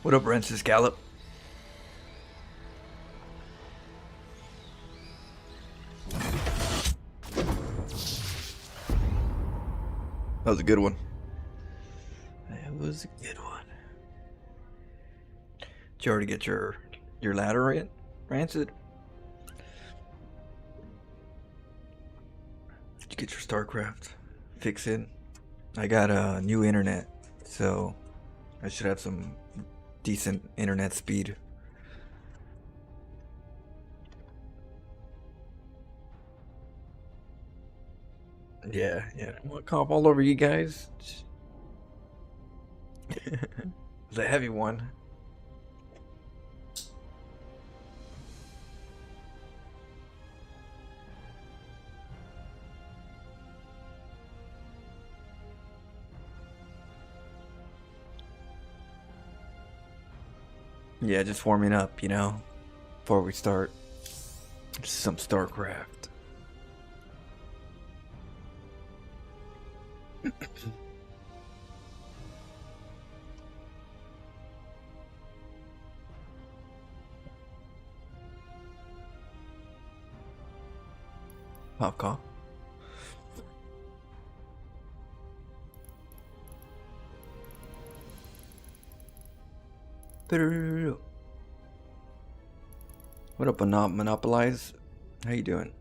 What up, Francis Gallop? That was a good one. That was a good one. Did you already get your ladder in, Rancid? Did you get your StarCraft fix in? I got a new internet, so I should have some decent internet speed. Yeah. I'm gonna comp all over you guys. It's a heavy one. Yeah, just warming up, you know, before we start. Just some StarCraft. Popcorn. What up, Monopolize? How you doing?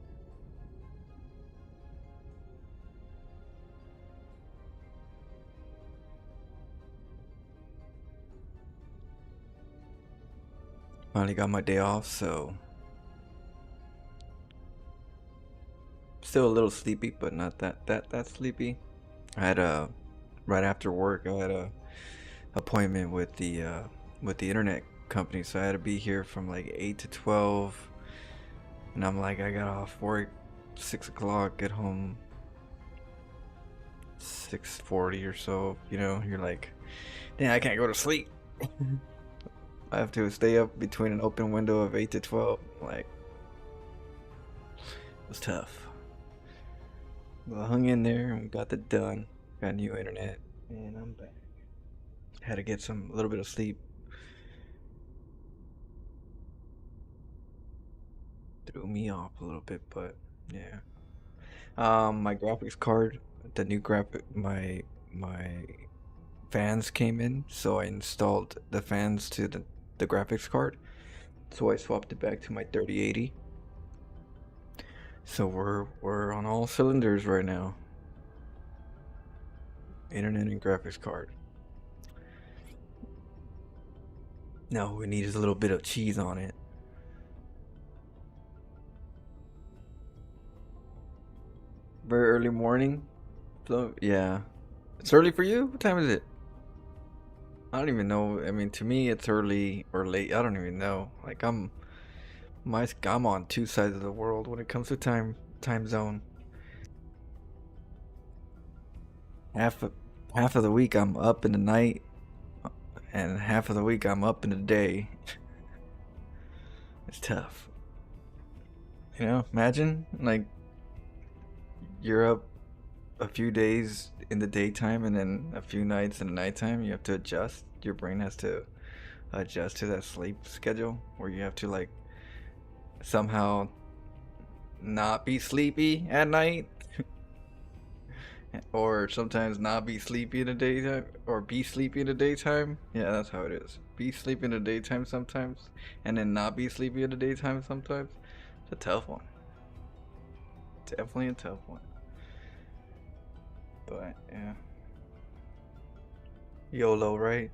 Finally got my day off, so still a little sleepy, but not that sleepy. I had a right after work. I had a appointment with the internet company, so I had to be here from like 8 to 12, and I'm like, I got off work 6 o'clock, get home 6:40 or so. You know, you're like, damn, I can't go to sleep. I have to stay up between an open window of 8 to 12. Like, it was tough. But I hung in there and got it done. Got new internet, and I'm back. Had to get a little bit of sleep. Threw me off a little bit, but yeah. My graphics card, the new my fans came in, so I installed the fans to the graphics card. So I swapped it back to my 3080. So we're on all cylinders right now. Internet and graphics card. Now what we need is a little bit of cheese on it. Very early morning. So yeah. It's early for you? What time is it? I don't even know. I mean, to me it's early or late. I don't even know. Like I'm on two sides of the world when it comes to time zone. Half of, half of the week I'm up in the night, and half of the week I'm up in the day. It's tough. You know, imagine like you're up a few days in the daytime and then a few nights in the nighttime. You have to adjust. Your brain has to adjust to that sleep schedule where you have to like somehow not be sleepy at night, or sometimes not be sleepy in the daytime, or be sleepy in the daytime. Yeah, that's how it is. Be sleepy in the daytime sometimes, and then not be sleepy in the daytime sometimes. It's a tough one. Definitely a tough one. But yeah, YOLO, right?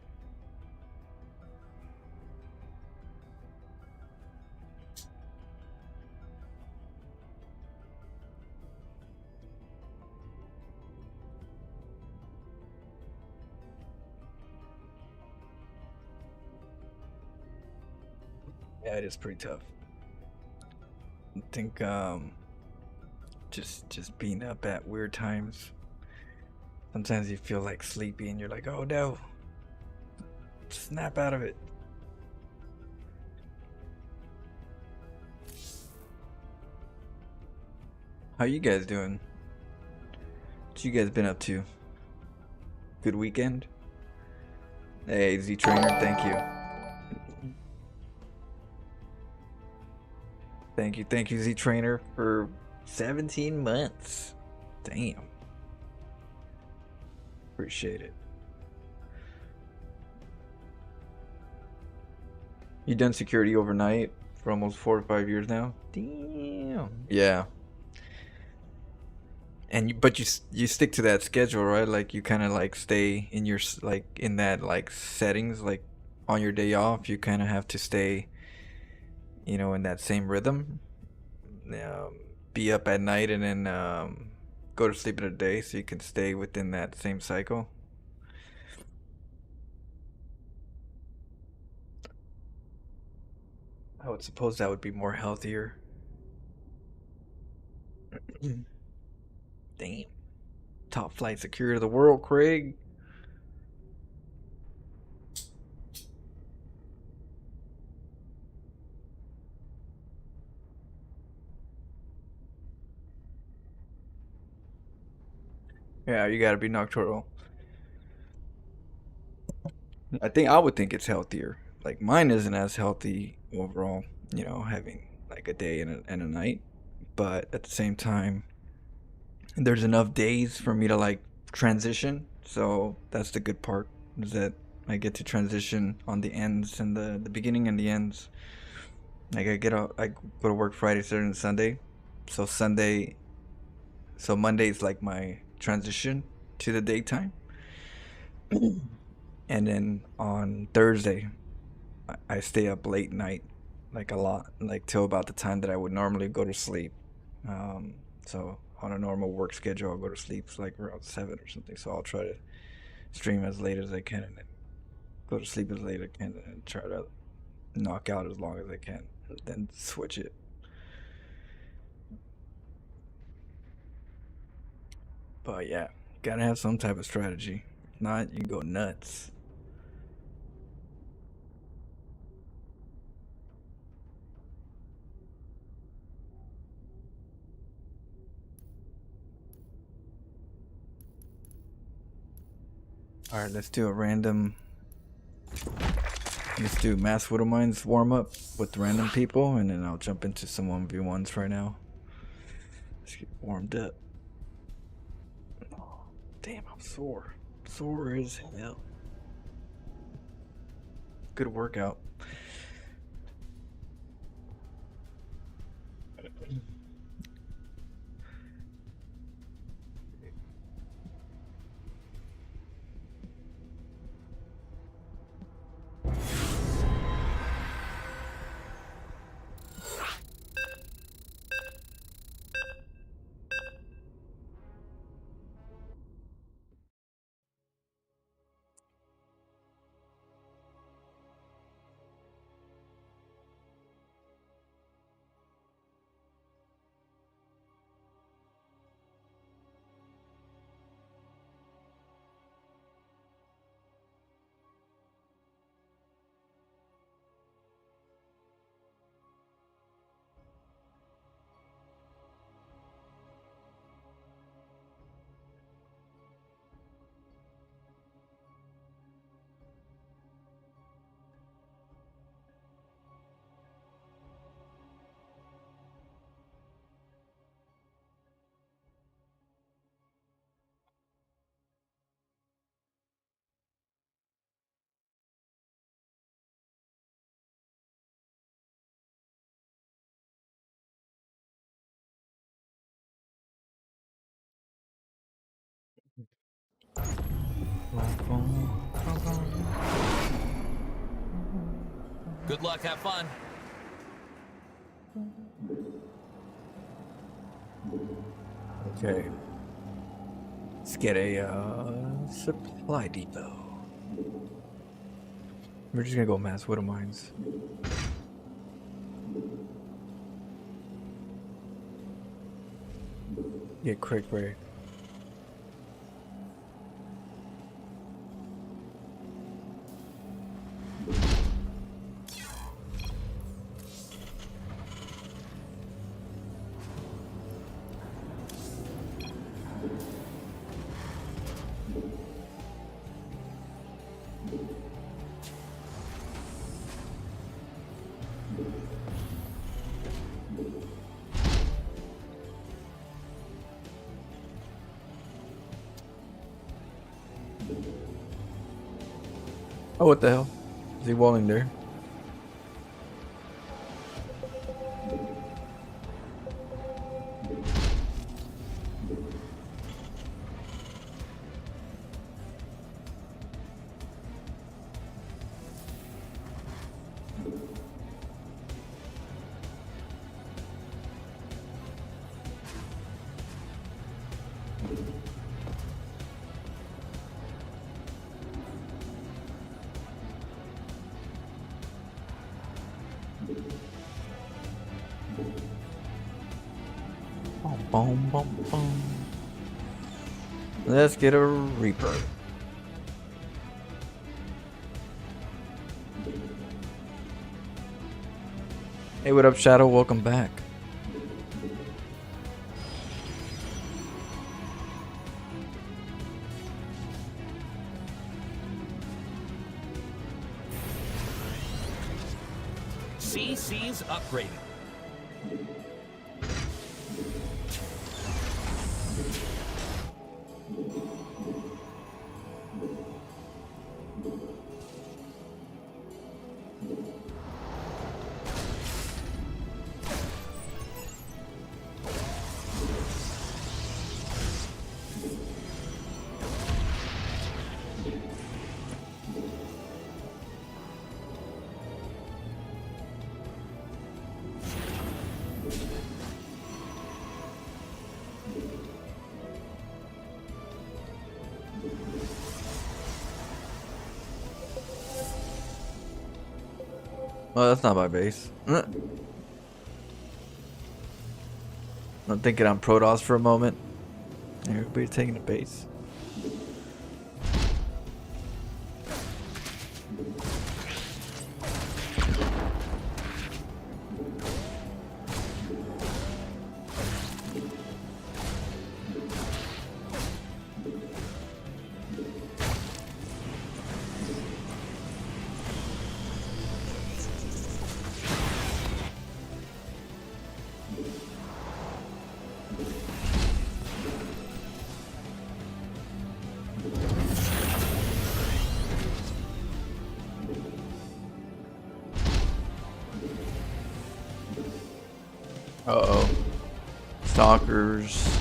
Yeah, it is pretty tough. I think just being up at weird times. Sometimes you feel like sleepy and you're like, oh no, snap out of it. How you guys doing? What you guys been up to? Good weekend? Hey, Z Trainer, thank you. Thank you, Z Trainer, for 17 months. Damn. Appreciate it. You done security overnight for almost 4 to 5 years now? Damn. Yeah. And but you stick to that schedule, right? Like you kind of like stay in your like in that like settings, like on your day off, you kind of have to stay, in that same rhythm. Um, be up at night and then go to sleep in the day, so you can stay within that same cycle. I would suppose that would be more healthier. Damn. Top flight security of the world, Craig. Yeah, you gotta be nocturnal. I would think it's healthier. Like mine isn't as healthy overall, having like a day and a night. But at the same time, there's enough days for me to like transition. So that's the good part, is that I get to transition on the ends and the beginning and the ends. Like I go to work Friday, Saturday, and Sunday. So Monday is like my transition to the daytime. And then on Thursday, I stay up late night, like a lot, like till about the time that I would normally go to sleep. So on a normal work schedule, I'll go to sleep like around 7 or something. So I'll try to stream as late as I can and then go to sleep as late as I can and try to knock out as long as I can, and then switch it. But yeah, gotta have some type of strategy. If not, you go nuts. All right, let's do a random. Let's do Mass Widow Mines warm up with random people, and then I'll jump into some 1v1s right now. Let's get warmed up. Oh, damn, I'm sore. Sore as hell. Good workout. Good luck, have fun. Okay. Let's get a supply depot. We're just gonna go Mass Widow Mines. Get quick break. Oh, what the hell? Is he walling there? Boom, boom, boom. Let's get a Reaper. Hey, what up, Shadow? Welcome back. CC's upgraded. Well, that's not my base. I'm thinking I'm Protoss for a moment. Everybody taking the base. Uh-oh. Stalkers.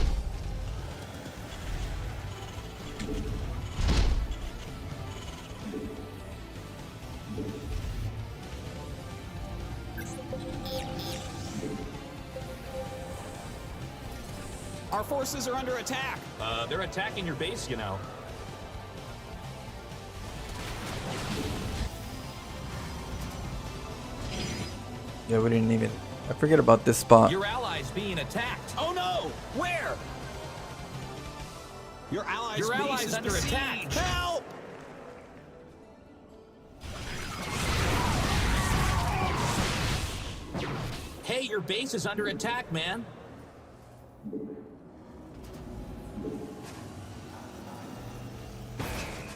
Our forces are under attack. They're attacking your base, you know. Yeah, we didn't even... I forget about this spot. Your allies being attacked. Oh no! Where? Your allies is under attack. Help! Hey, your base is under attack, man.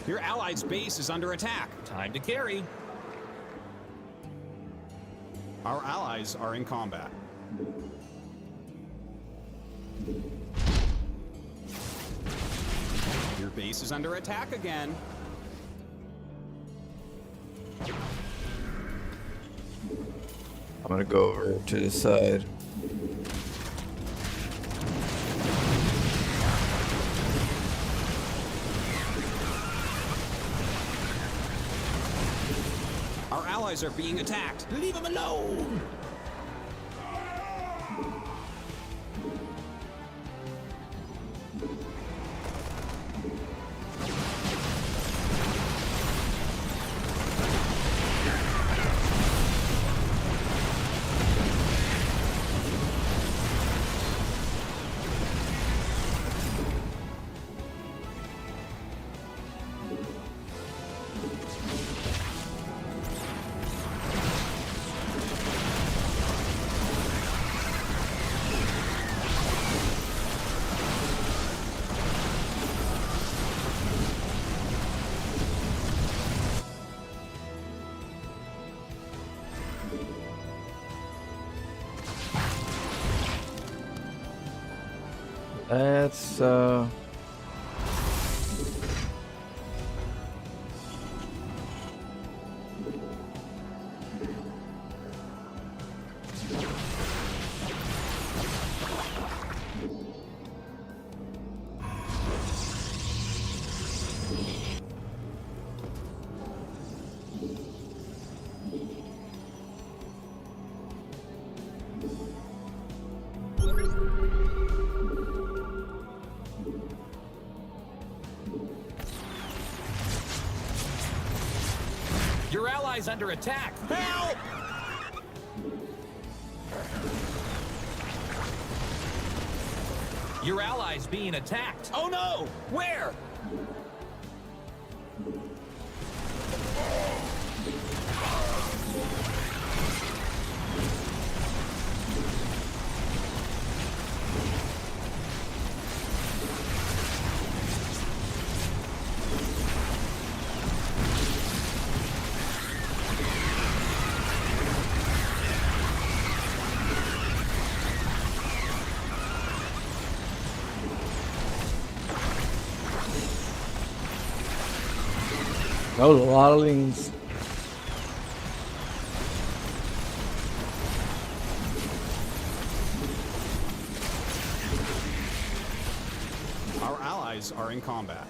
Your allies' base is under attack. Time to carry. Our allies are in combat. Your base is under attack again. I'm gonna go over to the side. Our allies are being attacked. Leave them alone! That's allies under attack. Help! Your allies being attacked. Oh no! Where? That was a lot of leans. Our allies are in combat.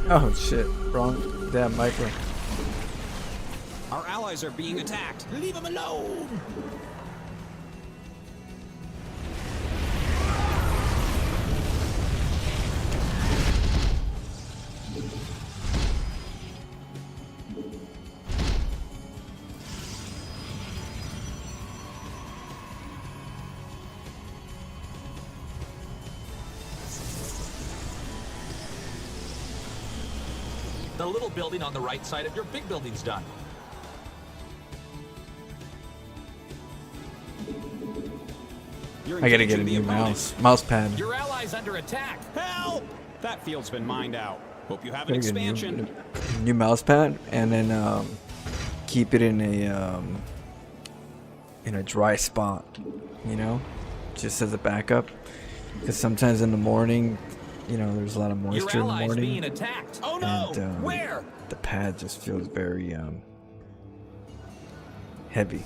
Oh shit, wrong damn micro. Our allies are being attacked. Leave them alone! The little building on the right side of your big building's done. You're I gotta get a engaging the new opponent. mouse pad. Your allies under attack. Help! That field's been mined out. Hope you have an Gotta get a expansion. new mouse pad, and then keep it in a dry spot, you know, just as a backup. Because sometimes in the morning, you know, there's a lot of Your moisture in the allies morning, being attacked. Oh no! and Where? the pad just feels very heavy.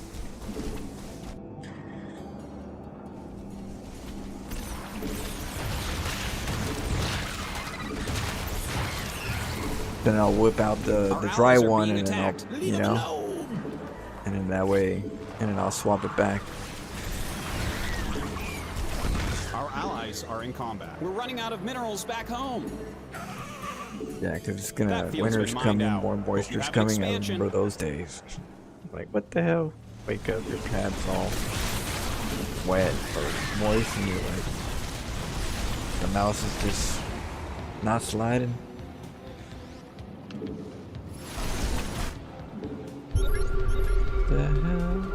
Then I'll whip out the Our dry allies are one, being and then I'll, attacked. Leave you them know, alone. and then that way, and then I'll swap it back. Our allies are in combat. We're running out of minerals back home. Yeah, because it's gonna, That field's winter's been coming, mined out. more Hope you moisture's have an coming. I expansion. remember those days. Like, what the hell? Wake up, your pad's all wet or moist, and you're like, the mouse is just not sliding. The hell?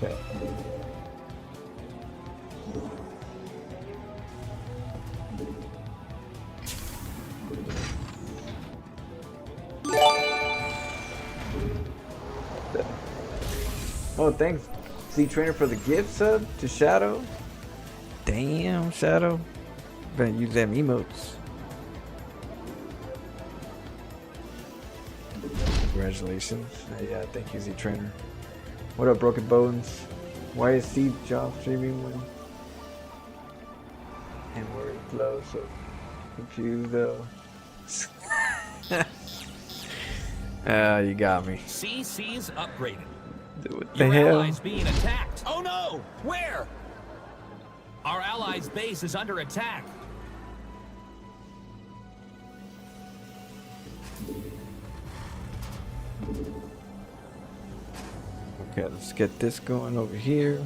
Okay. Oh, thanks, Z Trainer, for the gift sub to Shadow. Damn, Shadow. Better use them emotes. Congratulations. Yeah, thank you, Z Trainer. What up, Broken Bones? Why is Steve Jobs streaming when and we're in flow? So confused though. You got me. CC's upgraded. What the Your hell? allies being attacked. Oh no! Where? Our allies' base is under attack. Okay, let's get this going over here.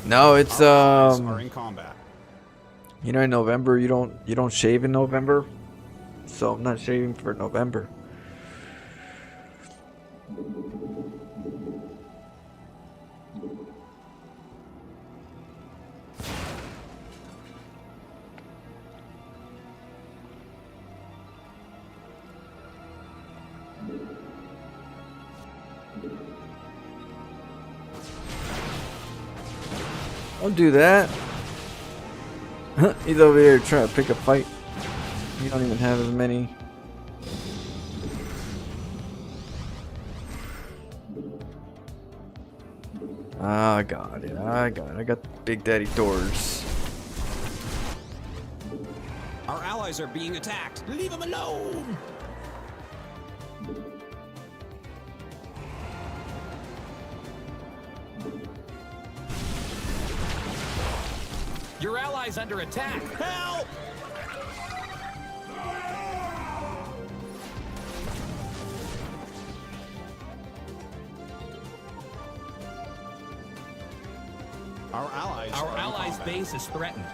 No, it's Our allies are in combat. you know, in November you don't shave in November, so I'm not shaving for November. Don't do that. He's over here trying to pick a fight. You don't even have as many. I got it. I got the Big Daddy doors. Our allies are being attacked. Leave them alone. Your ally's under attack. Help! Our allies' base is threatened.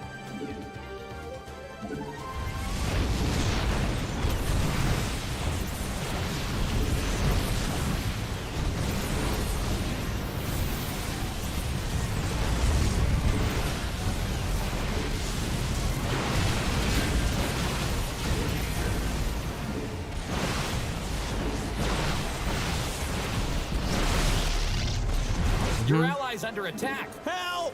Your ally's under attack. Help!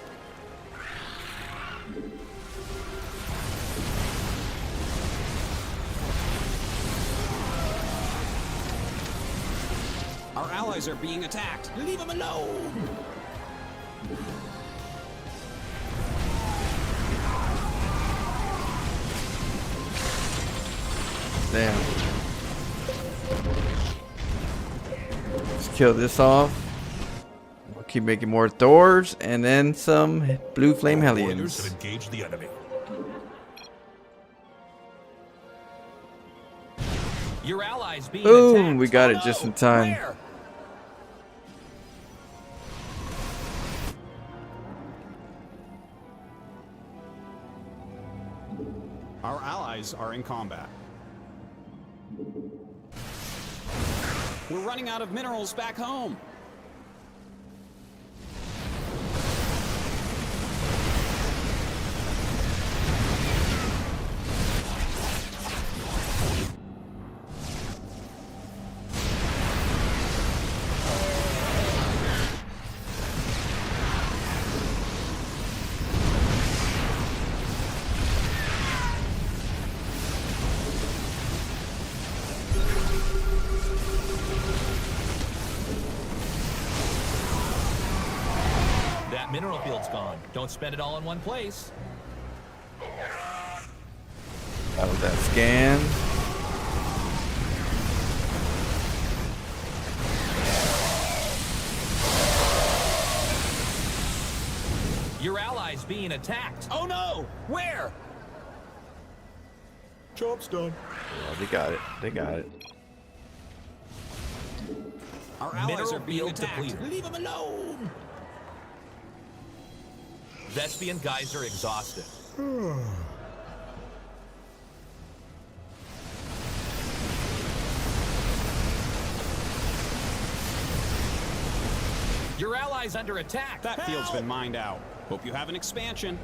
Our allies are being attacked. Leave them alone. Damn. Let's kill this off. We'll keep making more Thors and then some blue flame Warriors hellions. have engaged the enemy. Your ally's being Boom! attacked. We got Oh, it just no. in time. Where? Our allies are in combat. We're running out of minerals back home. That mineral field's gone. Don't spend it all in one place. That was that scan. Your ally's being attacked. Oh no! Where? Job's done. Oh, they got it. They got it. Our allies Mineral are being field attacked. depleted. Leave them alone. Vespian Geyser exhausted. Your ally's under attack. That field's been mined out. Hope you have an expansion.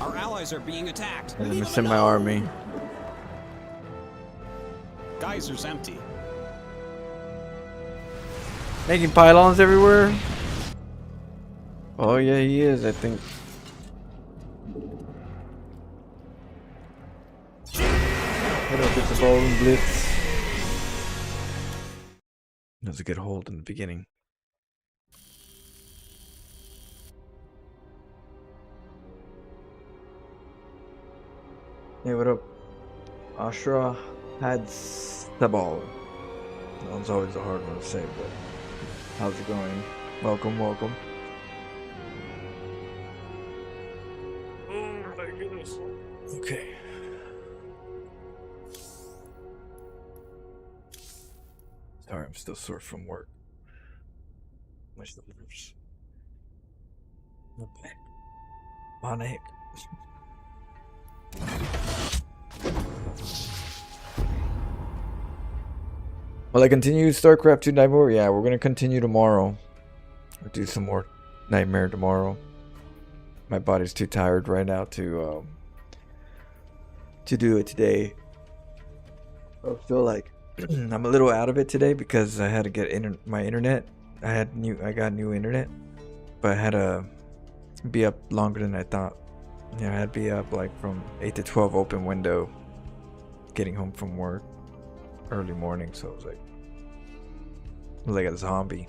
Our allies are being attacked. Let me Leave 'em send my alone. army. Geyser's empty. Making pylons everywhere. Oh yeah, he is. I think. What up? It's a Golden Blitz. That was a good hold in the beginning. Hey, what up? Ashra had Sabal. That one's always a hard one to say, but how's it going? Welcome, welcome. Oh my goodness. Okay. Sorry, I'm still sore from work. My shoulders. My back. My neck. Well, I continue StarCraft 2 Nightmare. Yeah, we're gonna continue tomorrow. We'll do some more Nightmare tomorrow. My body's too tired right now to do it today. I feel like I'm a little out of it today because I had to get my internet. I got new internet, but I had to be up longer than I thought. Yeah, I'd be up like from 8 to 12 open window, getting home from work early morning. So it was like a zombie.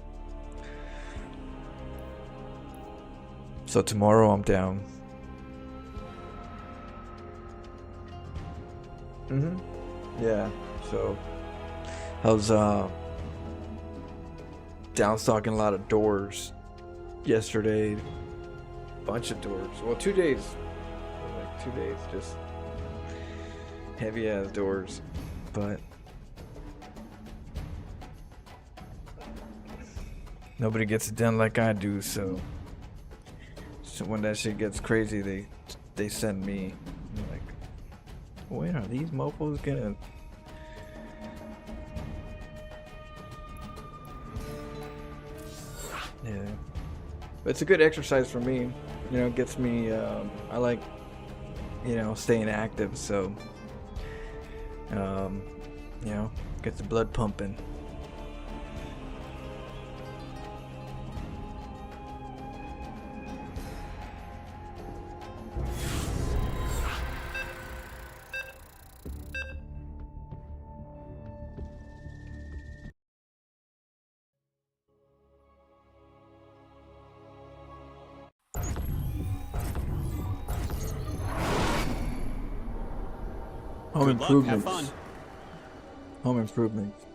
So tomorrow I'm down. Yeah. So I was downstocking a lot of doors yesterday. Bunch of doors. Well, 2 days. Like 2 days, just heavy ass doors. But nobody gets it done like I do. So when that shit gets crazy, they send me. I'm like, wait, are these mofos gonna? Yeah, but it's a good exercise for me. You know, it gets me. I like, staying active. So, gets the blood pumping. Home Good luck, have improvements. fun. Home improvements.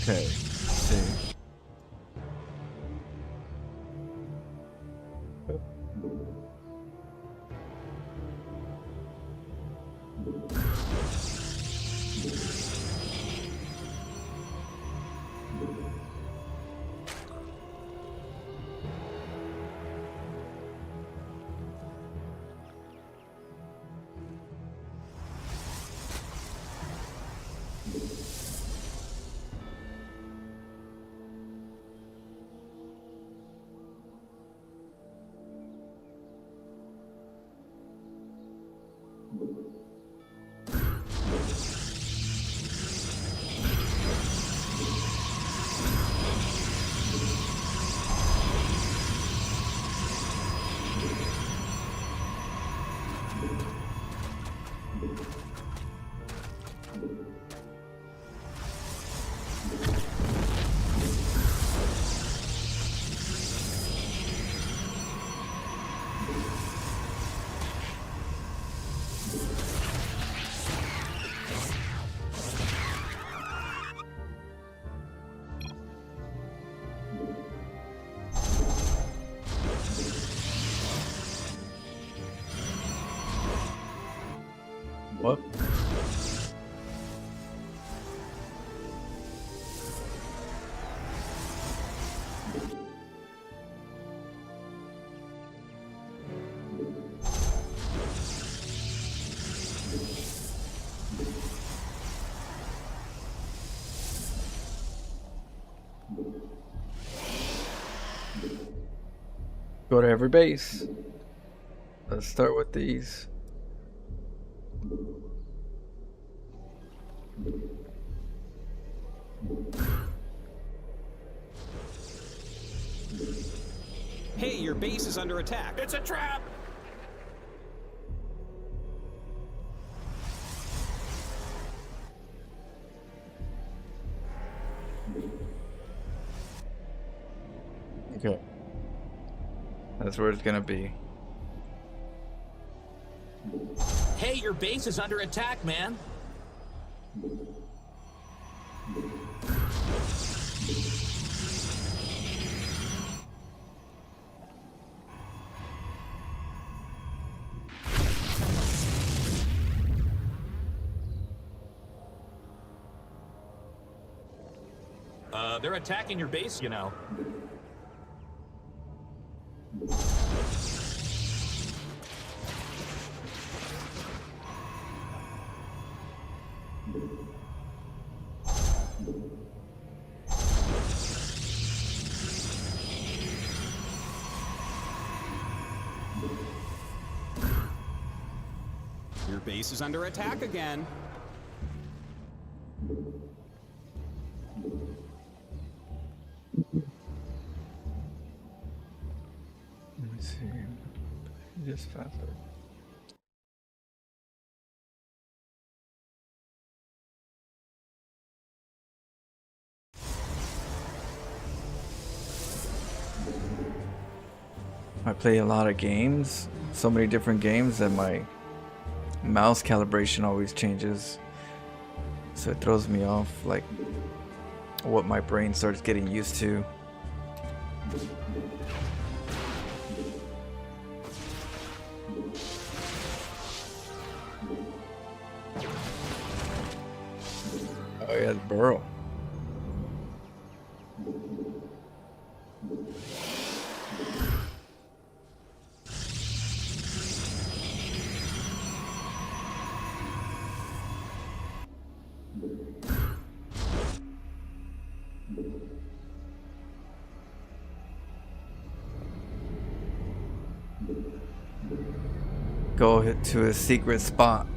Okay, let's see. What? Go to every base. Let's start with these. Hey, your base is under attack. It's a trap! Okay. That's where it's gonna be. Hey, your base is under attack, man. They're attacking your base, you know. Your base is under attack again. Let me see. Just faster. I play a lot of games, so many different games that my mouse calibration always changes. So it throws me off, like what my brain starts getting used to. Oh yeah, it's Burrow. Go to a secret spot.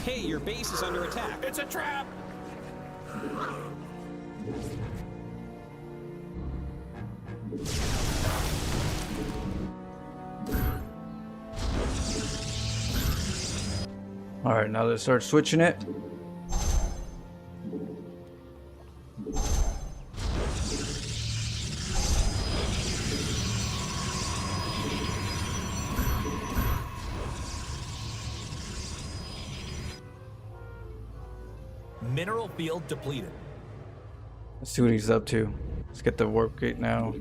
Hey, your base is under attack. It's a trap! Alright, now let's start switching it. Mineral field depleted. Let's see what he's up to. Let's get the warp gate now.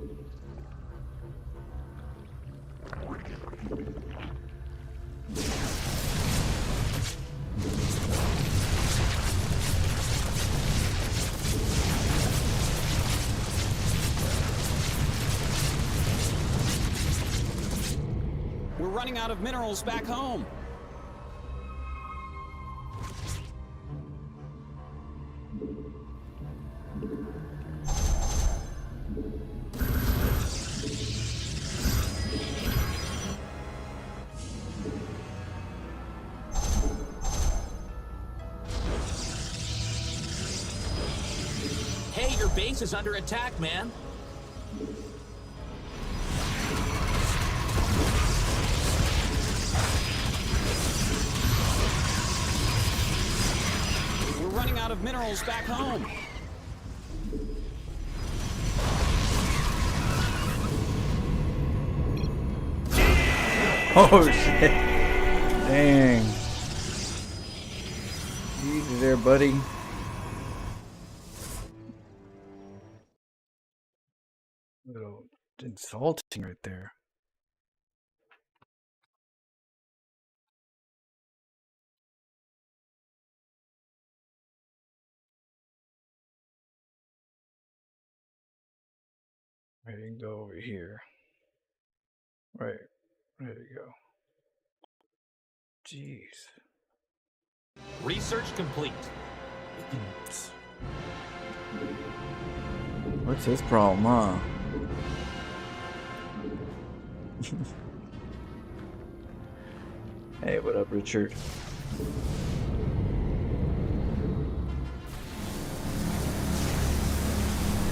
We're running out of minerals back home. Hey, your base is under attack, man. We're running out of minerals back home. Oh shit. Dang. Easy there, buddy. A little insulting right there. Ready to go over here. Right. There you go. Jeez. Research complete. What's his problem, huh? Hey, what up, Richard?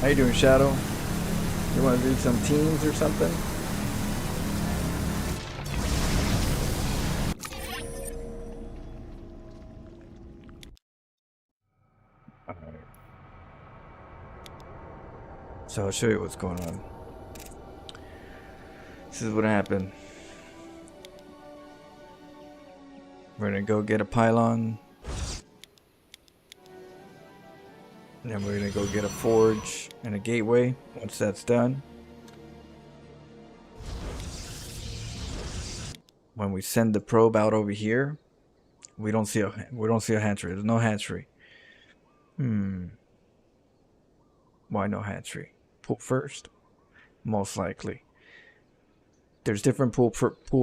How you doing, Shadow? You want to do some teams or something? Alright. So I'll show you what's going on. This is what happened. We're gonna go get a pylon. And then we're gonna go get a forge and a gateway once that's done. When we send the probe out over here, we don't see a hatchery. There's no hatchery. Why no hatchery? Pool first? Most likely. There's different pool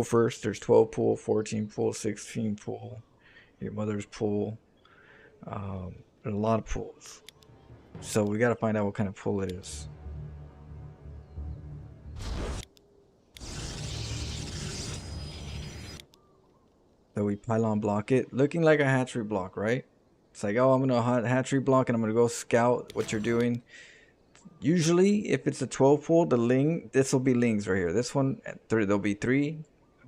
first. There's 12 pool, 14 pool, 16 pool, your mother's pool. There's a lot of pools. So we gotta find out what kind of pool it is. So we pylon block it, looking like a hatchery block, right? It's like, oh, I'm gonna hatchery block and I'm gonna go scout what you're doing. Usually, if it's a 12 pool, this will be lings right here. This one, there'll be 3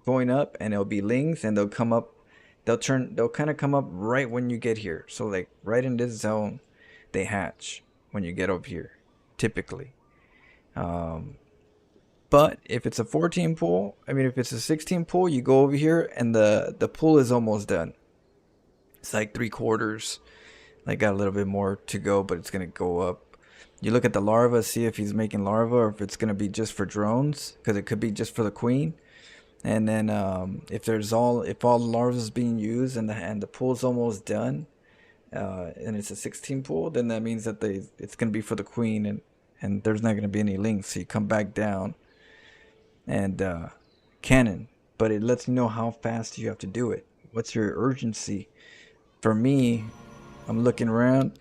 going up, and it'll be lings, and they'll come up. They'll kind of come up right when you get here. So like right in this zone, they hatch when you get up here, typically. But if it's a 14 pool, if it's a 16 pool, you go over here, and the pool is almost done. It's like 3/4. Like got a little bit more to go, but it's gonna go up. You look at the larva, see if he's making larva or if it's going to be just for drones, because it could be just for the queen. And then if all the larva is being used and the pool's almost done, and it's a 16 pool, then that means that it's going to be for the queen, and there's not going to be any links. So you come back down and cannon, but it lets you know how fast you have to do it. What's your urgency? For me, I'm looking around.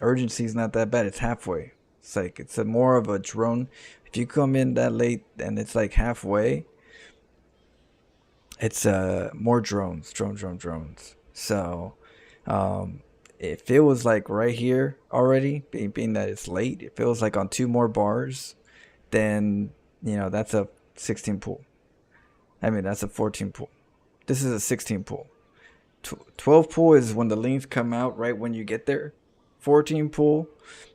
Urgency is not that bad. It's halfway. It's like it's more of a drone. If you come in that late and it's like halfway, it's more drones. So if it was like right here already, being that it's late, if it was like on 2 more bars, then that's a 16 pool. That's a 14 pool. This is a 16 pool. 12 pool is when the lings come out right when you get there. 14 pool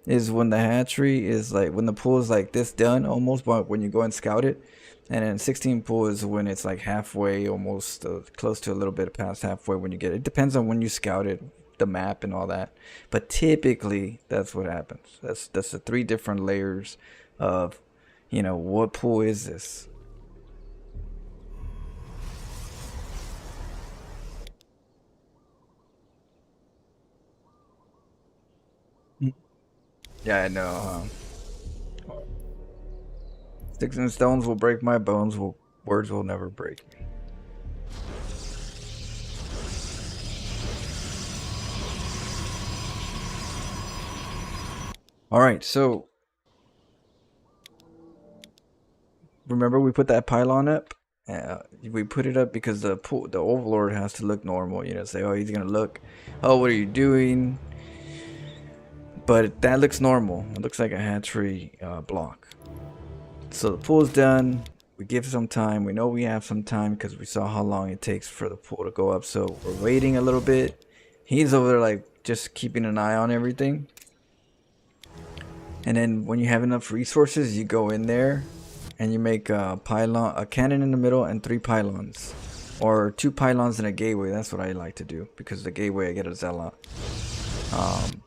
is when the hatchery is like, when the pool is like this done almost, but when you go and scout it. And then 16 pool is when it's like halfway, almost close to a little bit past halfway when you get it. It depends on when you scout it, the map and all that. But typically that's what happens. That's the 3 different layers of, what pool is this? Yeah, I know. Sticks and stones will break my bones. Words will never break me. All right, so remember we put that pylon up. We put it up because the overlord has to look normal. Say, oh, he's gonna look. Oh, what are you doing? But that looks normal. It looks like a hatchery block. So the pool's done. We give some time. We know we have some time because we saw how long it takes for the pool to go up. So we're waiting a little bit. He's over there like just keeping an eye on everything. And then when you have enough resources, you go in there and you make a cannon in the middle, and 3 pylons, or 2 pylons and a gateway. That's what I like to do, because the gateway I get a zealot.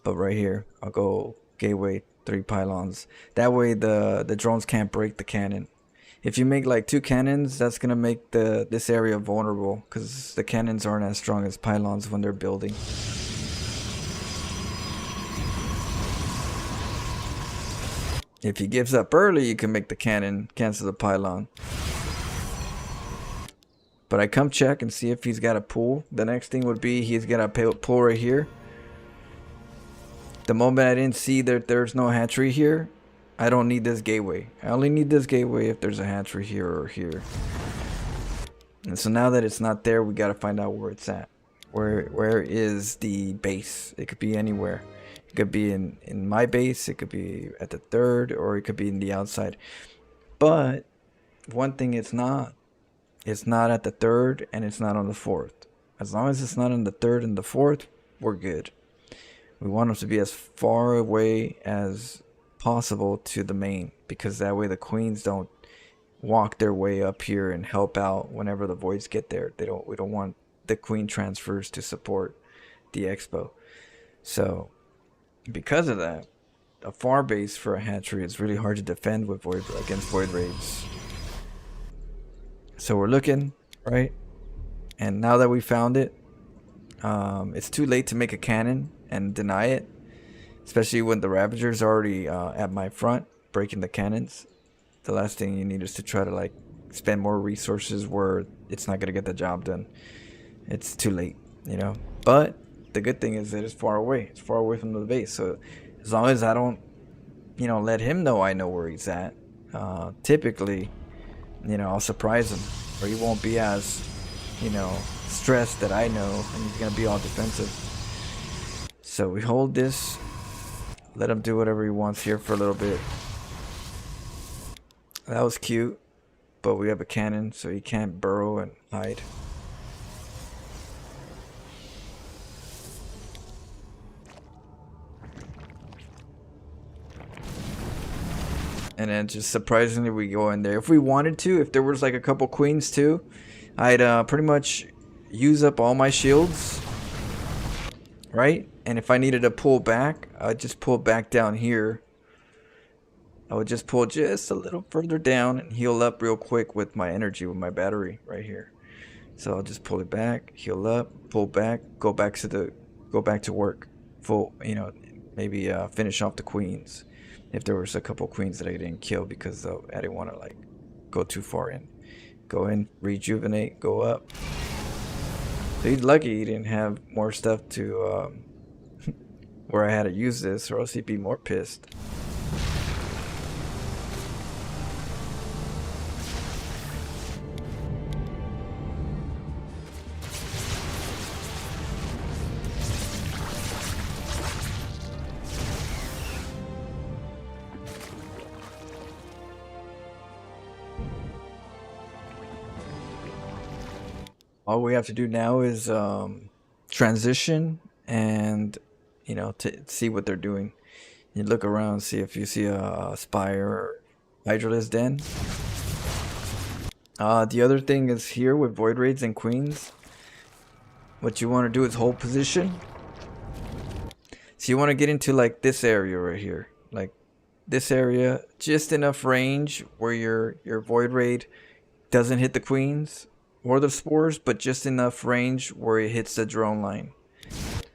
But right here, I'll go gateway, 3 pylons. That way the drones can't break the cannon. If you make like 2 cannons, that's gonna make this area vulnerable, because the cannons aren't as strong as pylons when they're building. If he gives up early, you can make the cannon cancel the pylon. But I come check and see if he's got a pull. The next thing would be he's got a pull right here. The moment I didn't see that there's no hatchery here, I don't need this gateway. I only need this gateway if there's a hatchery here or here. And so now that it's not there, we gotta find out where it's at. Where is the base? It could be anywhere. It could be in my base, it could be at the 3rd, or it could be in the outside. But one thing it's not at the 3rd, and it's not on the 4th. As long as it's not on the 3rd and the 4th, we're good. We want them to be as far away as possible to the main, because that way the queens don't walk their way up here and help out whenever the voids get there. We don't want the queen transfers to support the expo. So because of that, a far base for a hatchery is really hard to defend with against void raids. So we're looking, right? And now that we found it, it's too late to make a cannon and deny it, especially when the Ravager's already at my front breaking the cannons. The last thing you need is to try to like spend more resources where it's not gonna get the job done. It's too late, you know. But the good thing is that it's far away. It's far away from the base. So as long as I don't, you know, let him know I know where he's at, typically, you know, I'll surprise him, or he won't be as, you know, stressed that I know, and he's gonna be all defensive. So we hold this, let him do whatever he wants here for a little bit. That was cute, but we have a cannon, so he can't burrow and hide. And then just surprisingly we go in there. If we wanted to, if there was like a couple queens too, I'd pretty much use up all my shields, right? And if I needed to pull back, I'd just pull back down here. I would just pull just a little further down and heal up real quick with my energy, with my battery right here. So I'll just pull it back, heal up, pull back, go back to work. Full, you know, maybe finish off the queens. If there was a couple queens that I didn't kill because I didn't want to like go too far in. Go in, rejuvenate, go up. So he's lucky he didn't have more stuff to where I had to use this, or else he'd be more pissed. All we have to do now is transition and, you know, to see what they're doing. You look around, see if you see a spire or hydralisk den. The other thing is here with void raids and queens, what you want to do is hold position. So you want to get into like this area right here, like this area, just enough range where your void raid doesn't hit the queens or the spores, but just enough range where it hits the drone line.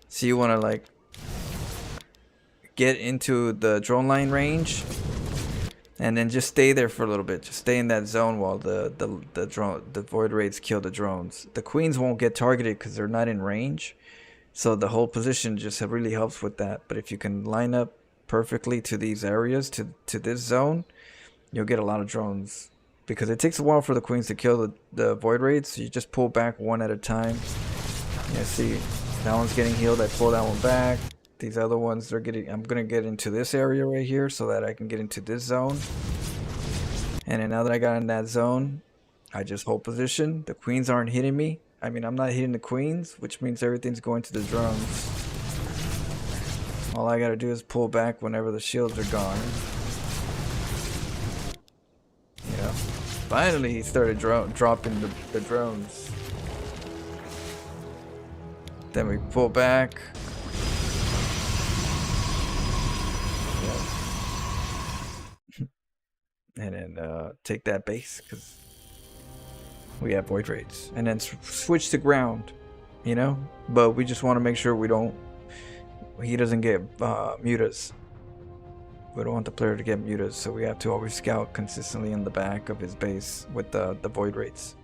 So you want to like get into the drone line range and then just stay there for a little bit. Just stay in that zone while the void raids kill the drones. The queens won't get targeted because they're not in range, so the whole position just really helps with that. But if you can line up perfectly to these areas, to this zone, you'll get a lot of drones. Because it takes a while for the queens to kill the void raids, so you just pull back one at a time. Yeah, see, that one's getting healed. I pull that one back. These other ones, they're getting. I'm gonna get into this area right here so that I can get into this zone. And then now that I got in that zone, I just hold position. The queens aren't hitting me. I mean, I'm not hitting the queens, which means everything's going to the drones. All I gotta do is pull back whenever the shields are gone. You know. Finally, he started dropping the drones. Then we pull back. And then take that base because we have void raids. And then switch to ground, you know? But we just want to make sure he doesn't get mutas. We don't want the player to get mutas, so we have to always scout consistently in the back of his base with the void raids.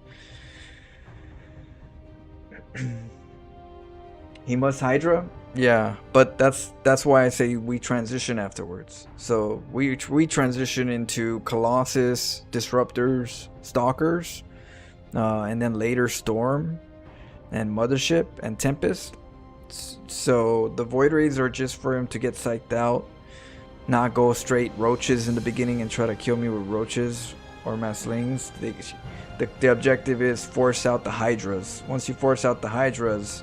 He must Hydra? Yeah, but that's why I say we transition afterwards. So we transition into Colossus, Disruptors, Stalkers, and then later Storm, and Mothership, and Tempest. So the Void Raids are just for him to get psyched out, not go straight Roaches in the beginning and try to kill me with Roaches or Maslings. The objective is force out the Hydras. Once you force out the Hydras,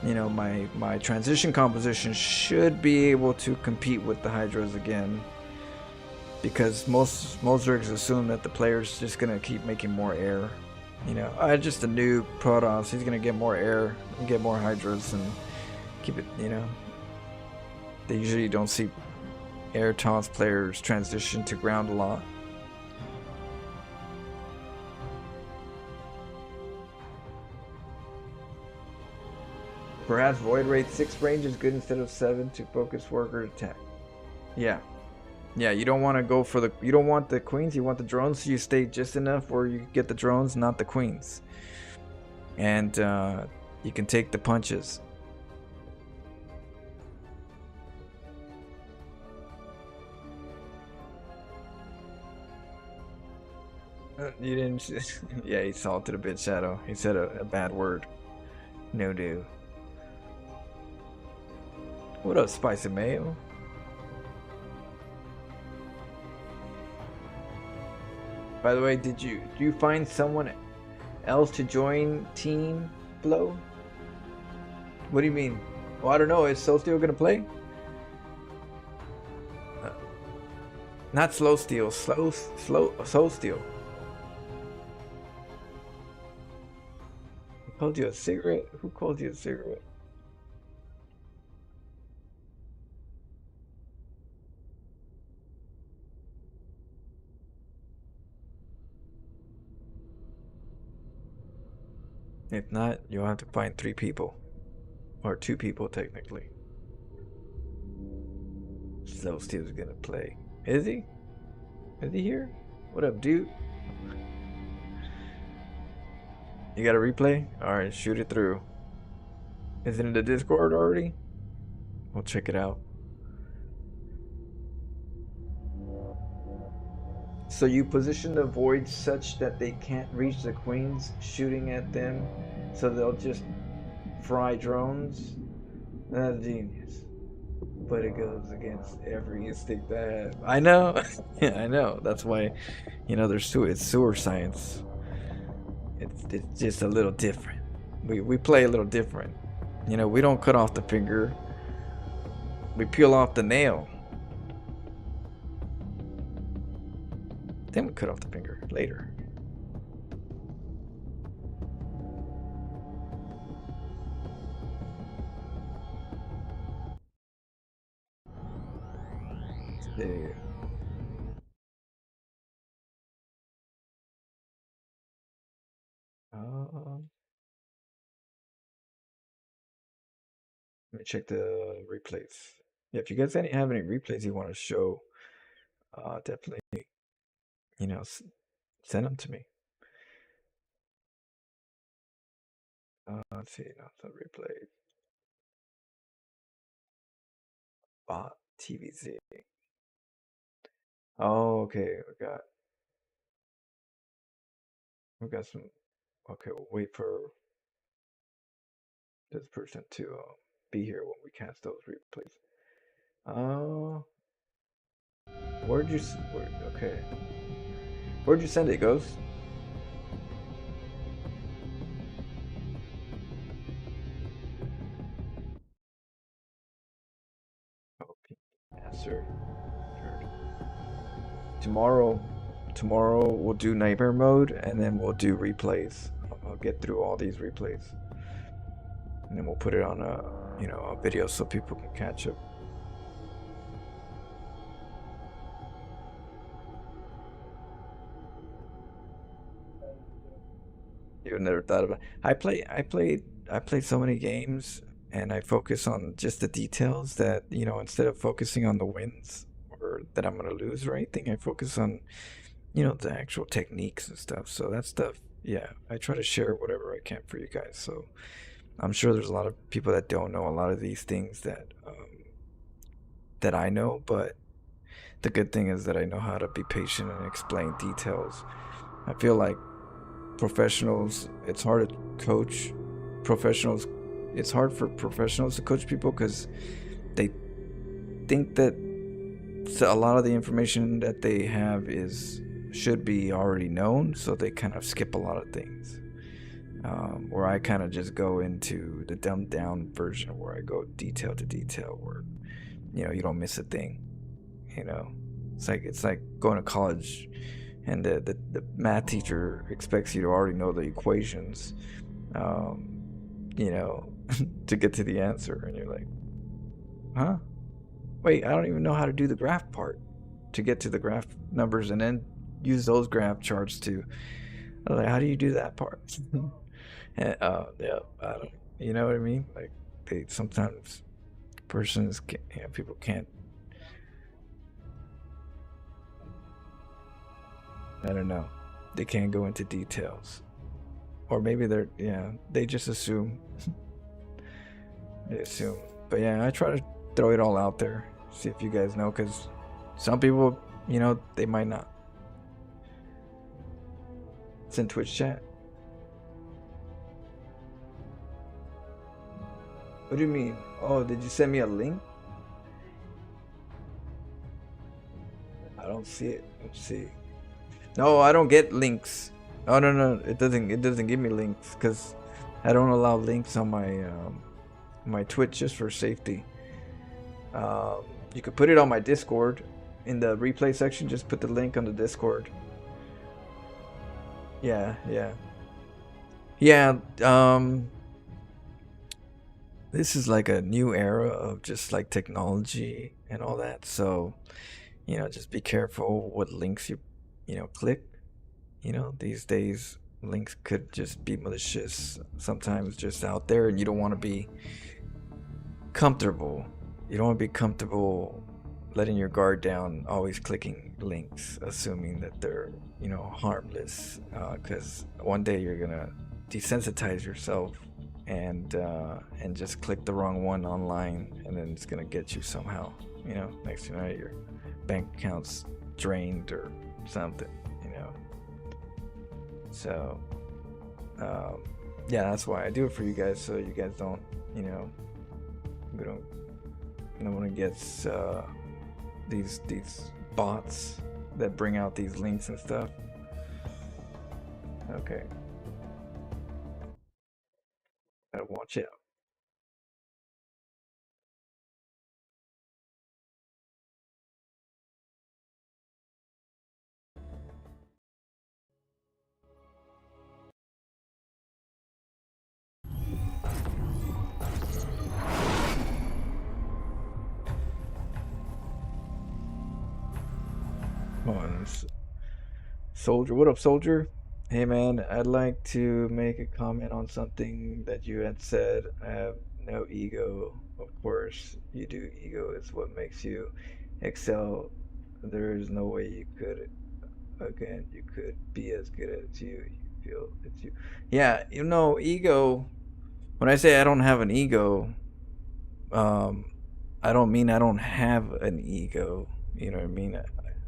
you know, my transition composition should be able to compete with the Hydras again, because most Zergs assume that the player's just gonna keep making more air. You know, just a new Protoss, he's gonna get more air and get more Hydras and keep it, you know. They usually don't see air toss players transition to ground a lot. Perhaps Void Raid 6 range is good instead of 7 to focus worker attack. Yeah. Yeah, you don't want to go for you don't want the queens, you want the drones, so you stay just enough where you get the drones, not the queens. And you can take the punches. You didn't. Yeah, he salted a bit, Shadow. He said a bad word. No do. What up, Spicy Mayo? By the way, do you find someone else to join Team Blow? What do you mean? Well, I don't know. Is Soul Steel gonna play? Not Slow Steel. Soul Steel. Who called you a cigarette? Who called you a cigarette? If not, you'll have to find 3 people. Or 2 people, technically. Soul Steel's gonna play. Is he? Is he here? What up, dude? You got a replay? Alright, shoot it through. Is it in the Discord already? We'll check it out. So you position the voids such that they can't reach the queens shooting at them, so they'll just fry drones? That's genius. But it goes against every instinct I have. I know. Yeah, I know. That's why, you know, it's sewer science. It's just a little different. We play a little different. You know, we don't cut off the finger. We peel off the nail. Then we cut off the finger later. There. Let me check the replays. Yeah, if you guys have any replays you want to show, definitely, you know, send them to me. Let's see, not the replay. Bot TVZ. Oh, okay, we got some. Okay, we'll wait for this person to be here when we cast those replays. Okay. Where'd you send it, Ghost? Oh, yes, sir. Tomorrow, tomorrow we'll do nightmare mode, and then we'll do replays. I'll get through all these replays, and then we'll put it on a video so people can catch up. You've never thought about. I played so many games, and I focus on just the details that, instead of focusing on the wins or that I'm gonna lose or anything, I focus on, the actual techniques and stuff. So that stuff, yeah, I try to share whatever I can for you guys. So I'm sure there's a lot of people that don't know a lot of these things that I know, but the good thing is that I know how to be patient and explain details. I feel like professionals, it's hard to coach professionals. It's hard for professionals to coach people because they think that a lot of the information that they have should be already known, so they kind of skip a lot of things. Where I kind of just go into the dumbed down version, where I go detail to detail, where you don't miss a thing. It's like going to college, and the math teacher expects you to already know the equations, to get to the answer, and you're like, huh? Wait, I don't even know how to do the graph part to get to the graph numbers, and then use those graph charts to. Like, how do you do that part? And, yeah, I don't. You know what I mean? Like, they sometimes people can't. I don't know. They can't go into details, or maybe they just assume. They assume. But yeah, I try to throw it all out there, see if you guys know, because some people, they might not. It's in Twitch chat. What do you mean? Oh, did you send me a link? I don't see it. Let's see. No, I don't get links. Oh no, it doesn't give me links because I don't allow links on my Twitch, just for safety. You could put it on my Discord in the replay section. Just put the link on the Discord. Yeah. This is like a new era of just like technology and all that. So, just be careful what links you click. These days links could just be malicious, sometimes just out there, and you don't want to be comfortable. You don't want to be comfortable letting your guard down, always clicking links, assuming that they're, harmless, because one day you're gonna desensitize yourself and just click the wrong one online, and then it's gonna get you somehow. Next thing you know, your bank account's drained or something. So yeah, that's why I do it for you guys, so you guys don't, we don't, no one gets these bots that bring out these links and stuff. Okay, gotta watch out. Come on, Soldier. What up, Soldier? Hey man, I'd like to make a comment on something that you had said. I have no ego. Of course, you do. Ego is what makes you excel. There is no way you could, again, you could be as good as you. You feel it's you. Yeah, ego. When I say I don't have an ego, I don't mean I don't have an ego. You know what I mean?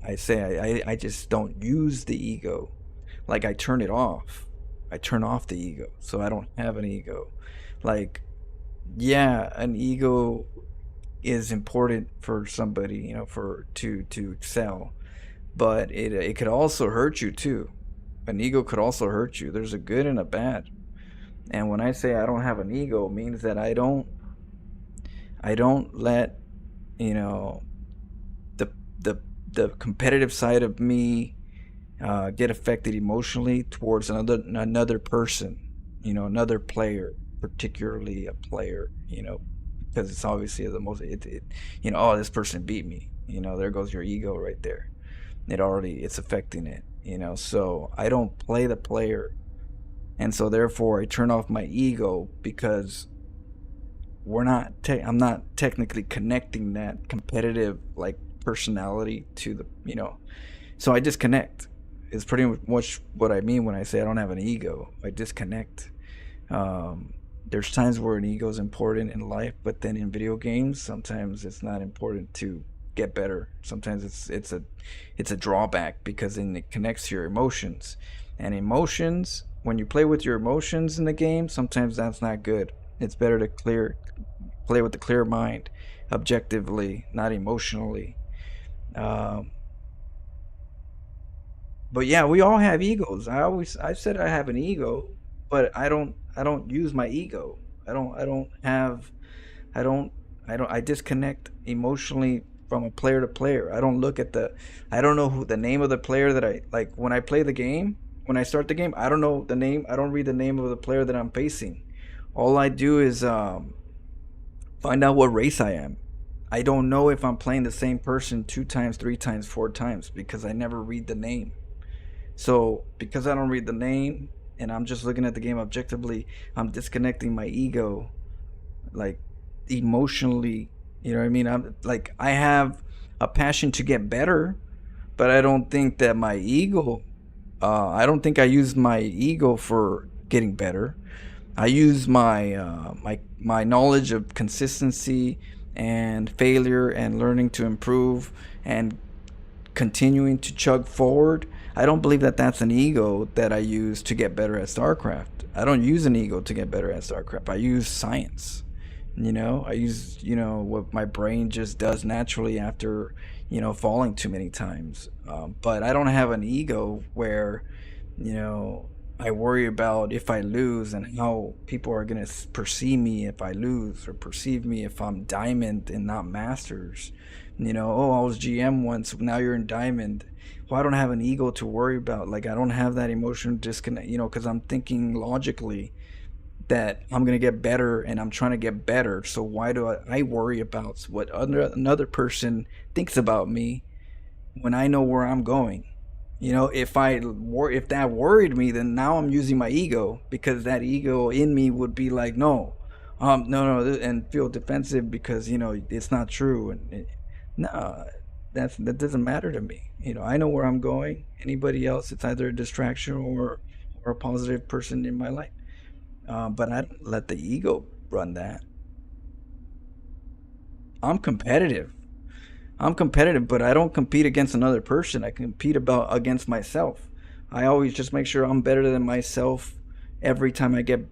I say I just don't use the ego. Like, I turn it off. I turn off the ego, so I don't have an ego. Like, yeah, an ego is important for somebody, to excel, but it could also hurt you too. An ego could also hurt you. There's a good and a bad. And when I say I don't have an ego, it means that I don't let, the competitive side of me get affected emotionally towards another person, another player, particularly a player, because it's obviously the most oh, this person beat me, there goes your ego right there. It's affecting it, so I don't play the player, and so therefore I turn off my ego because I'm not technically connecting that competitive like personality to the, so I disconnect. Is pretty much what I mean when I say I don't have an ego. I disconnect. There's times where an ego is important in life, but then in video games, sometimes it's not important to get better. Sometimes it's a drawback because then it connects to your emotions, and emotions. When you play with your emotions in the game, sometimes that's not good. It's better to play with a clear mind, objectively, not emotionally. Um, but yeah, we all have egos. I said I have an ego, but I don't use my ego. I don't have I don't I disconnect emotionally from a player to player. I don't know who the name of the player that I like when I play the game. When I start the game, I don't know the name. I don't read the name of the player that I'm facing. All I do is find out what race I am. I don't know if I'm playing the same person 2 times, 3 times, 4 times because I never read the name. So because I don't read the name and I'm just looking at the game objectively, I'm disconnecting my ego, like emotionally. You know what I mean? I have a passion to get better, but I don't think that my ego. I don't think I use my ego for getting better. I use my knowledge of consistency and failure and learning to improve and continuing to chug forward. I don't believe that that's an ego that I use to get better at StarCraft. I don't use an ego to get better at StarCraft. I use science. I use, what my brain just does naturally after, falling too many times. But I don't have an ego where, you know, I worry about if I lose and how people are going to perceive me if I lose or perceive me if I'm diamond and not masters. Oh, I was GM once, now you're in diamond. Well, I don't have an ego to worry about. Like, I don't have that emotional disconnect, because I'm thinking logically that I'm going to get better and I'm trying to get better. So why do I worry about what another person thinks about me when I know where I'm going? If that worried me, then now I'm using my ego because that ego in me would be like, no, no, no, and feel defensive because it's not true, no, that doesn't matter to me. I know where I'm going. Anybody else, it's either a distraction or a positive person in my life. But I don't let the ego run that. I'm competitive. I'm competitive, but I don't compete against another person. I compete against myself. I always just make sure I'm better than myself every time I get,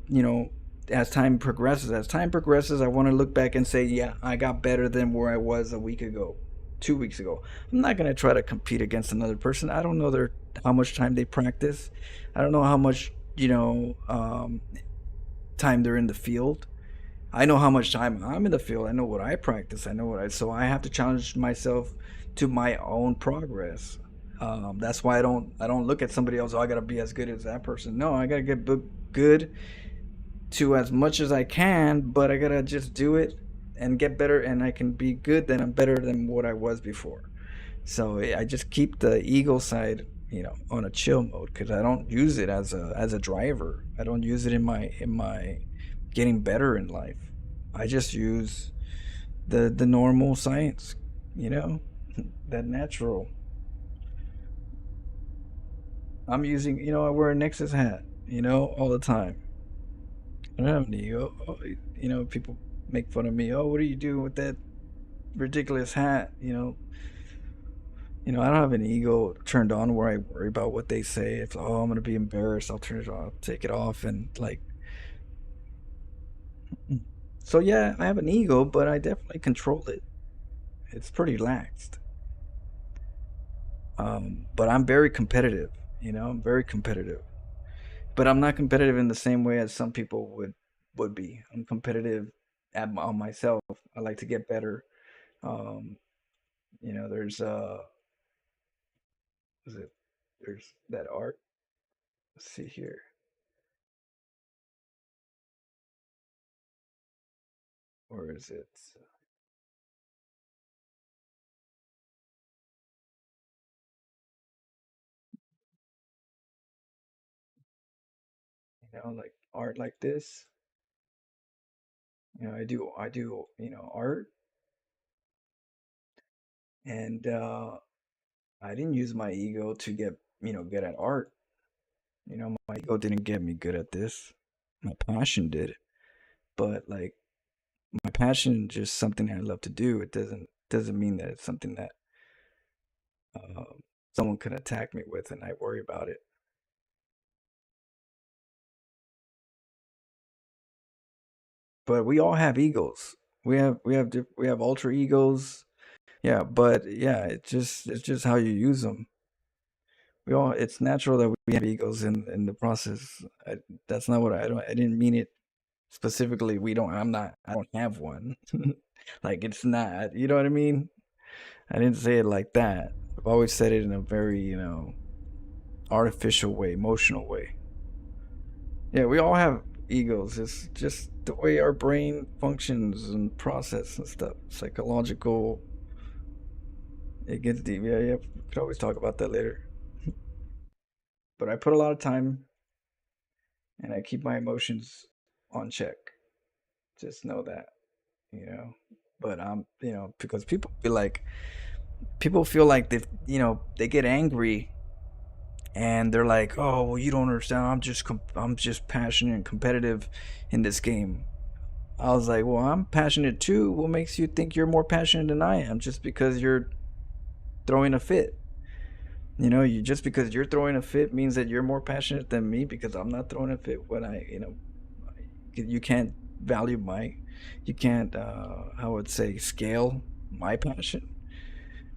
as time progresses. As time progresses, I want to look back and say, yeah, I got better than where I was a week ago, 2 weeks ago. I'm not going to try to compete against another person. I don't know how much time they practice. I don't know how much, time they're in the field. I know how much time I'm in the field. I know what I practice. So I have to challenge myself to my own progress. That's why I don't look at somebody else. Oh, I gotta be as good as that person. No, I gotta get good to as much as I can, but I gotta just do it and get better. And I can be good. Then I'm better than what I was before. So I just keep the ego side, on a chill mode because I don't use it as a driver. I don't use it in my getting better in life. I just use the normal science, you know, that natural. I'm using, I wear a Nexus hat, all the time. I don't have an ego. Oh, people make fun of me. Oh, what are you doing with that ridiculous hat? I don't have an ego turned on where I worry about what they say. If I'm gonna be embarrassed, I'll turn it on, I'll take it off, and like. So yeah, I have an ego, but I definitely control it. It's pretty laxed. But I'm very competitive. I'm very competitive. But I'm not competitive in the same way as some people would be. I'm competitive on myself. I like to get better. Um, there's what is it? There's that art. Let's see here. Or is it? Like art like this. I do, art, and I didn't use my ego to get, good at art. My ego didn't get me good at this. My passion did. But like my passion is just something I love to do. It doesn't mean that it's something that uh, someone can attack me with and I worry about it. But we all have egos. We have ultra egos. Yeah, but yeah, it's just how you use them. It's natural that we have egos in the process. That's not what I didn't mean it specifically. I don't have one. Like it's not, you know what I mean? I didn't say it like that. I've always said it in a very, artificial way, emotional way. Yeah, we all have egos. It's just the way our brain functions and process and stuff. Psychological. It gets deep. Yeah, yeah. We could always talk about that later. But I put a lot of time and I keep my emotions on check. Just know that, you know. But because people feel like they get angry and they're like, "Oh, well, you don't understand. I'm just passionate and competitive in this game." I was like, "Well, I'm passionate too. What makes you think you're more passionate than I am? Just because you're throwing a fit? You just because you're throwing a fit means that you're more passionate than me because I'm not throwing a fit when you can't value you can't, I would say, scale my passion.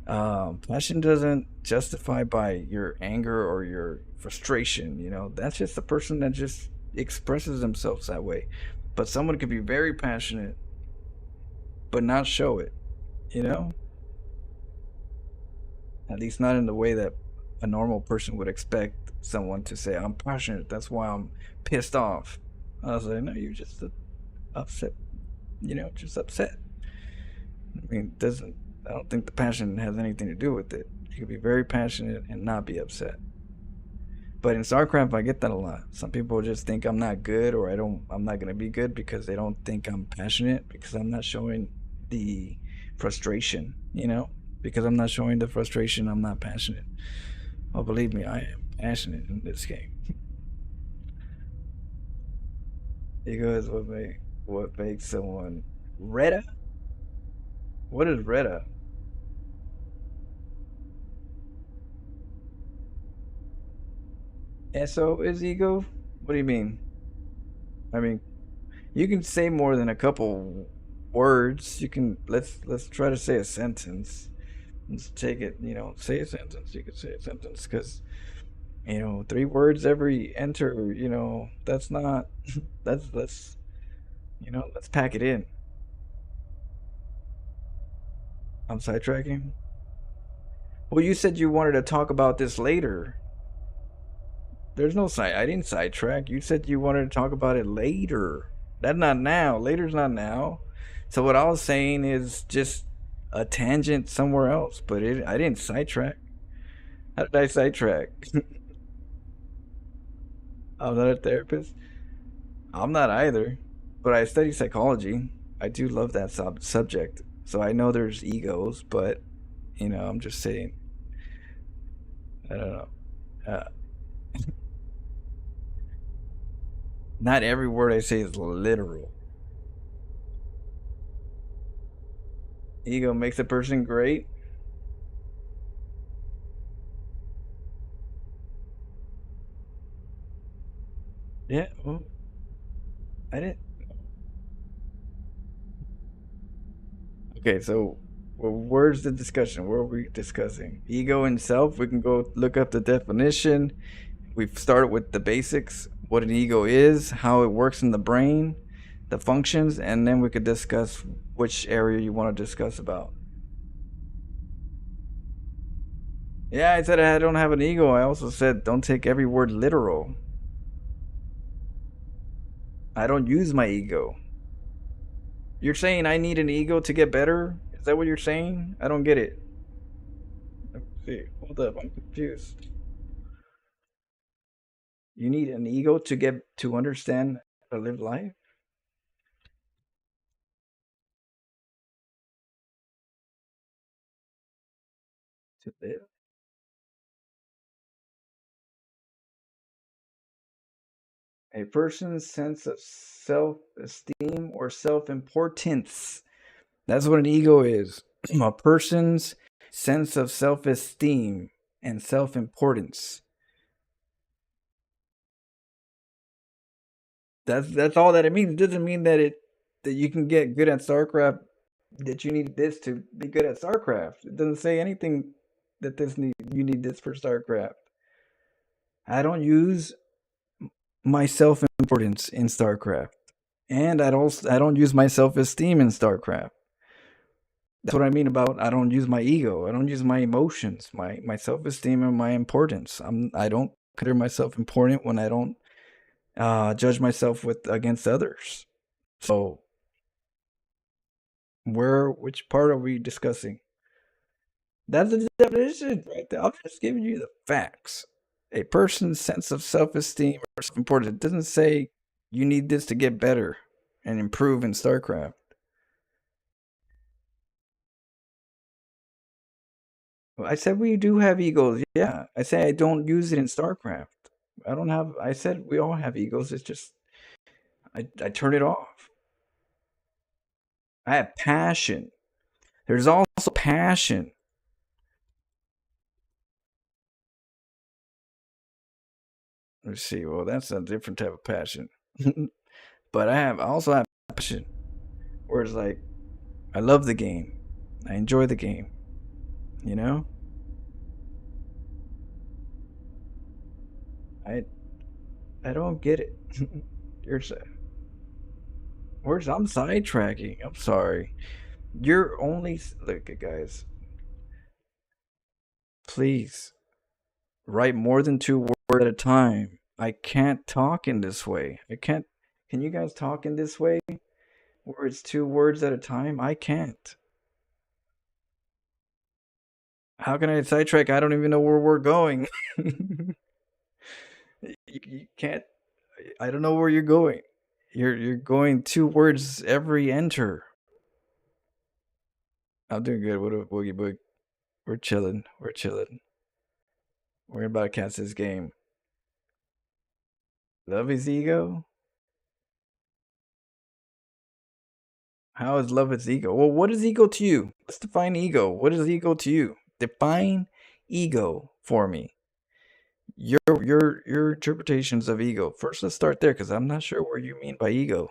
Passion doesn't justify by your anger or your frustration. That's just a person that just expresses themselves that way. But someone could be very passionate but not show it. You know, at least not in the way that a normal person would expect someone to say, "I'm passionate. That's why I'm pissed off." I was like, "No, you're just upset. Just upset." I mean, doesn't I don't think the passion has anything to do with it. You could be very passionate and not be upset. But in StarCraft, I get that a lot. Some people just think I'm not good, or I'm not gonna be good because they don't think I'm passionate because I'm not showing the frustration. Because I'm not showing the frustration, I'm not passionate. Oh, believe me, I am passionate in this game. Ego is what makes someone Retta. What is Retta? So is ego? What do you mean? I mean, you can say more than a couple words. You can let's try to say a sentence. Let's take it. Say a sentence. You could say a sentence because 3 words every enter. That's not. Let's pack it in. I'm sidetracking. Well, you said you wanted to talk about this later. There's no side. I didn't sidetrack. You said you wanted to talk about it later. That's not now. Later's not now. So what I was saying is just a tangent somewhere else. But I didn't sidetrack. How did I sidetrack? I'm not a therapist. I'm not either. But I study psychology. I do love that subject. So I know there's egos, but I'm just saying. I don't know. Uh, Not every word I say is literal. Ego makes a person great. Yeah, well, I didn't. Okay, so well, where's the discussion? What are we discussing? Ego and self. We can go look up the definition. We've started with the basics, what an ego is, how it works in the brain, the functions, and then we could discuss which area you want to discuss about. Yeah, I said I don't have an ego. I also said don't take every word literal. I don't use my ego. You're saying I need an ego to get better? Is that what you're saying? I don't get it. See, hold up, I'm confused. You need an ego to get to understand how to live life? To live? A person's sense of self esteem or self importance. That's what an ego is. A person's sense of self esteem and self importance. That's all that it means. It doesn't mean that you can get good at StarCraft, that you need this to be good at StarCraft. It doesn't say anything that you need this for StarCraft. I don't use my self importance in StarCraft. And I don't use my self esteem in StarCraft. That's what I mean about I don't use my ego. I don't use my emotions, my self esteem and my importance. I don't consider myself important when I don't judge myself with against others. So which part are we discussing? That's the definition right there. I'm just giving you the facts. A person's sense of self esteem or self importance. It doesn't say you need this to get better and improve in StarCraft. I said we do have egos. Yeah. I say I don't use it in StarCraft. I don't have I said we all have egos. It's just I turn it off. I have passion. There's also passion. Let's see. Well, that's a different type of passion. But I also have passion where it's like I love the game. I enjoy the game. You know? I I don't get it. You're where's I'm sidetracking. I'm sorry. You're only look at guys. Please write more than two words at a time. I can't talk in this way. I can't. Can you guys talk in this way? Where it's two words at a time? I can't. How can I sidetrack? I don't even know where we're going. You can't. I don't know where you're going. You're going two words every enter. I'm doing good. What a boogie boog. We're chilling. We're chilling. We're about to catch this game. Love is ego. How is love its ego? Well, what is ego to you? Let's define ego. What is ego to you? Define ego for me. Your interpretations of ego. First, let's start there because I'm not sure what you mean by ego.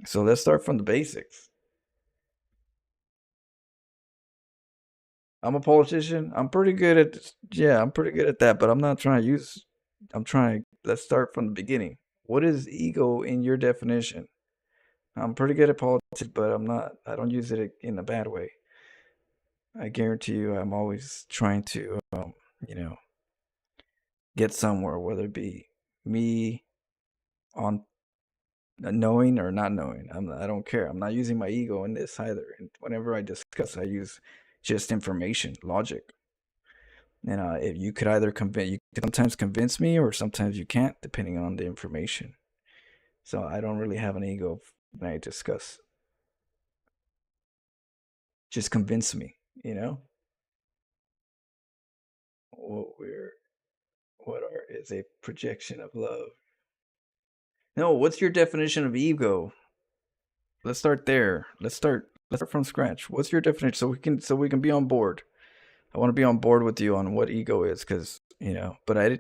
So let's start from the basics. I'm a politician. I'm pretty good at yeah, I'm pretty good at that, but I'm not trying to use I'm trying let's start from the beginning. What is ego in your definition? I'm pretty good at politics, but I don't use it in a bad way. I guarantee you I'm always trying to you know, get somewhere, whether it be me on knowing or not knowing. I don't care. I'm not using my ego in this either. And whenever I discuss, I use just information, logic. And if you could either convince, you can sometimes convince me, or sometimes you can't, depending on the information. So I don't really have an ego when I discuss. Just convince me, you know. What we're what are is a projection of love. No, what's your definition of ego? Let's start there. Let's start from scratch. What's your definition so we can be on board? I want to be on board with you on what ego is cuz, you know, but I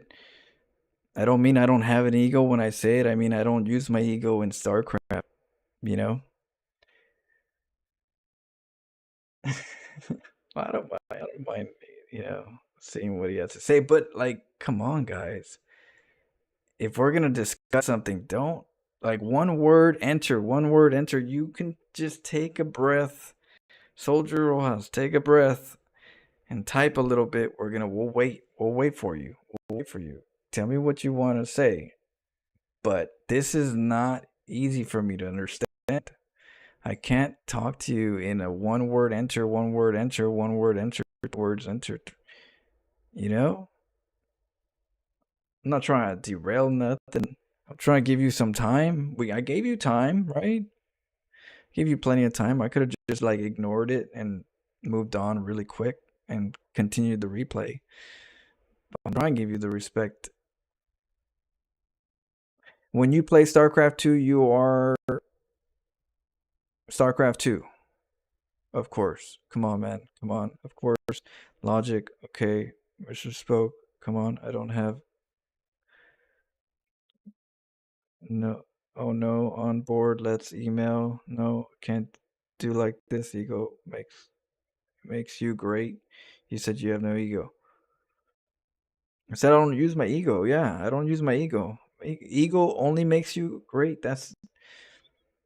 don't mean I don't have an ego when I say it. I mean I don't use my ego in StarCraft, you know? I don't mind, you know, seeing what he has to say, but like come on guys. If we're going to discuss something, don't like one word enter. You can just take a breath. Soldier Rojas, take a breath and type a little bit. We'll wait. We'll wait for you. We'll wait for you. Tell me what you want to say. But this is not easy for me to understand. I can't talk to you in a one word enter, one word enter, one word enter, words enter. You know? I'm not trying to derail nothing. I'm trying to give you some time. I gave you time, right? Gave you plenty of time. I could have just like ignored it and moved on really quick and continued the replay. But I'm trying to give you the respect. When you play StarCraft 2, you are StarCraft 2. Of course. Come on, man. Come on. Of course. Logic. Okay. Mr. Spoke. Come on. I don't have. No. Oh no. On board. Let's email. No. Can't do like this. Ego makes you great. You said you have no ego. I said I don't use my ego. Yeah, I don't use my ego. Ego only makes you great.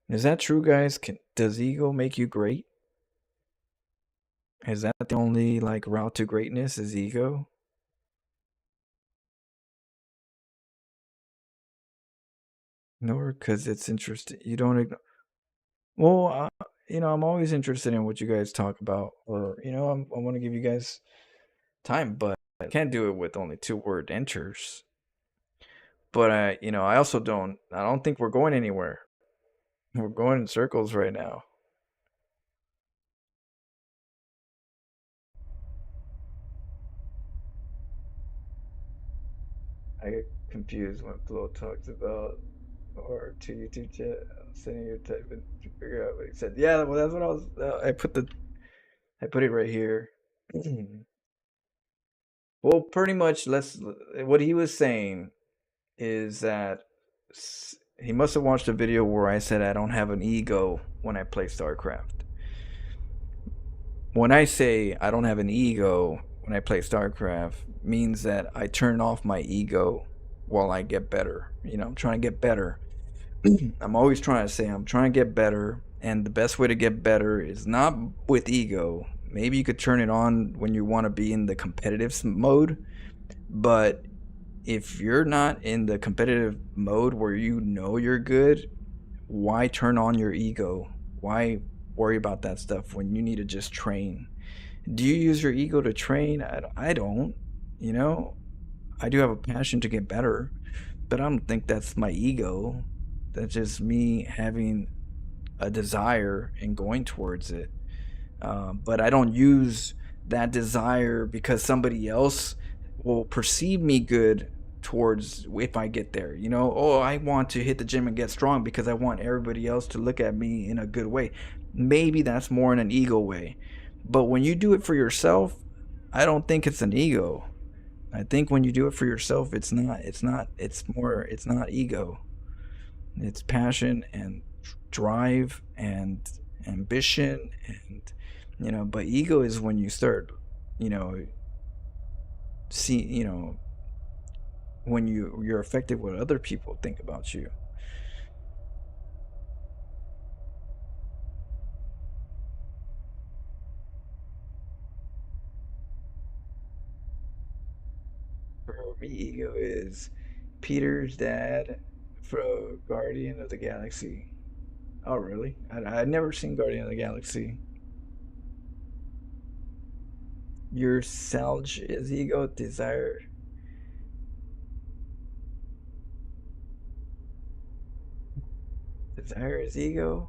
Is that true, guys? Does ego make you great? Is that the only like route to greatness? Is ego? No, because it's interesting. You don't. Well, I'm always interested in what you guys talk about, or I want to give you guys time, but I can't do it with only two-word enters. But I also don't. I don't think we're going anywhere. We're going in circles right now. I get confused when Flo talks about or to YouTube chat, sending your type and to figure out what he said. Yeah, well, that's what I was. I put it right here. Well, pretty much. What he was saying is that he must have watched a video where I said I don't have an ego when I play StarCraft. When I say I don't have an ego when I play StarCraft, means that I turn off my ego while I get better. I'm trying to get better. I'm always trying to say I'm trying to get better, and the best way to get better is not with ego. Maybe you could turn it on when you want to be in the competitive mode, but if you're not in the competitive mode where you know you're good, why turn on your ego? Why worry about that stuff when you need to just train? Do you use your ego to train? I don't. You know, I do have a passion to get better, but I don't think that's my ego. That's just me having a desire and going towards it. But I don't use that desire because somebody else will perceive me good towards if I get there. Oh, I want to hit the gym and get strong because I want everybody else to look at me in a good way. Maybe that's more in an ego way. But when you do it for yourself, I don't think it's an ego. I think when you do it for yourself, it's not ego. It's passion and drive and ambition and but ego is when you start, you know, see, when you're affected what other people think about you. For me, ego is Peter's dad from Guardian of the Galaxy. Oh, really? I'd never seen Guardian of the Galaxy. Your self is ego, desire is ego,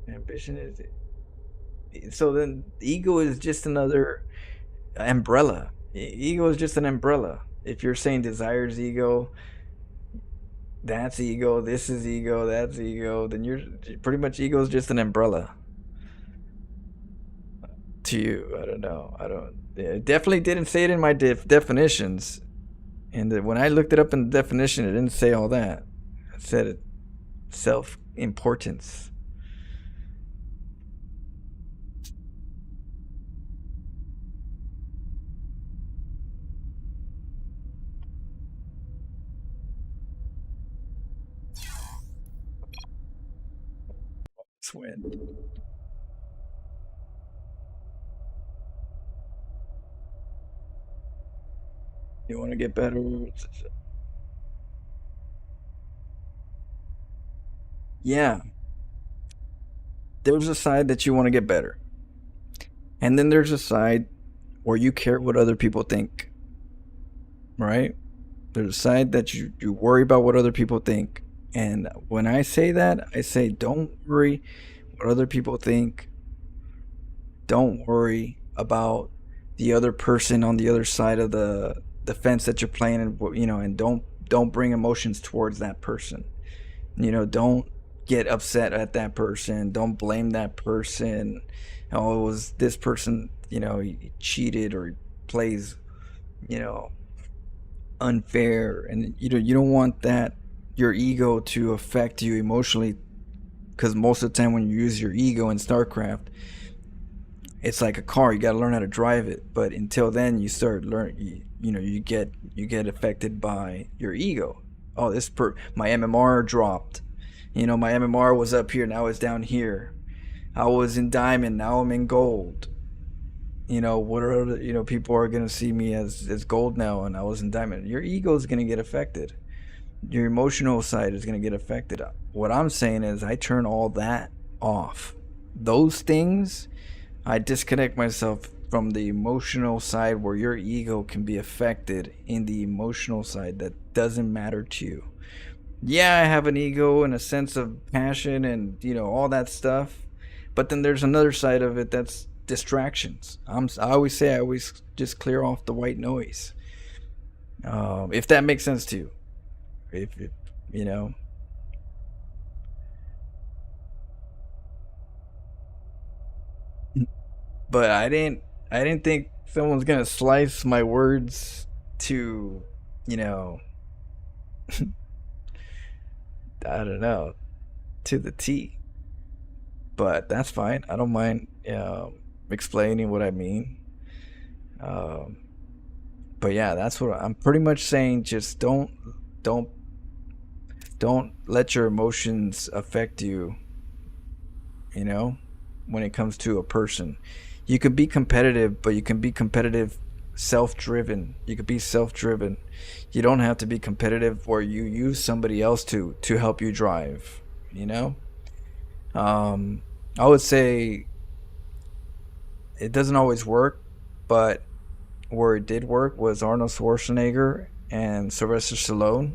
ambition is. So then, ego is just another umbrella. Ego is just an umbrella. If you're saying desire is ego, that's ego, this is ego, that's ego, then you're pretty much ego is just an umbrella to you. I don't know. I don't. It definitely didn't say it in my definitions, and when I looked it up in the definition, it didn't say all that. It said it, self importance. Swin. You want to get better. Yeah, there's a side that you want to get better. And then there's a side where you care what other people think, right? There's a side that you worry about what other people think. And when I say that, I say don't worry what other people think. Don't worry about the other person on the other side of the fence that you're playing, and and don't bring emotions towards that person. Don't get upset at that person. Don't blame that person. Oh, it was this person, he cheated or he plays, you know, unfair. And you don't want that your ego to affect you emotionally, because most of the time when you use your ego in StarCraft, it's like a car. You got to learn how to drive it. But until then, you start learn. You get affected by your ego. Oh, my MMR dropped. My MMR was up here, now it's down here. I was in diamond, now I'm in gold. What are people are gonna see me as gold now, and I was in diamond. Your ego is gonna get affected. Your emotional side is gonna get affected. What I'm saying is, I turn all that off. Those things, I disconnect myself from the emotional side where your ego can be affected in the emotional side that doesn't matter to you. Yeah, I have an ego and a sense of passion and all that stuff, but then there's another side of it that's distractions. I always say I always just clear off the white noise. If that makes sense to you, if you know, but I didn't think someone's gonna slice my words to, you know, I don't know, to the T. But that's fine. I don't mind explaining what I mean. Um, but yeah, that's what I'm pretty much saying. Just don't don't let your emotions affect you. You know, when it comes to a person, you can be competitive, but you can be competitive self-driven. You could be self-driven. You don't have to be competitive where you use somebody else to help you drive. You know. I would say it doesn't always work, but where it did work was Arnold Schwarzenegger and Sylvester Stallone.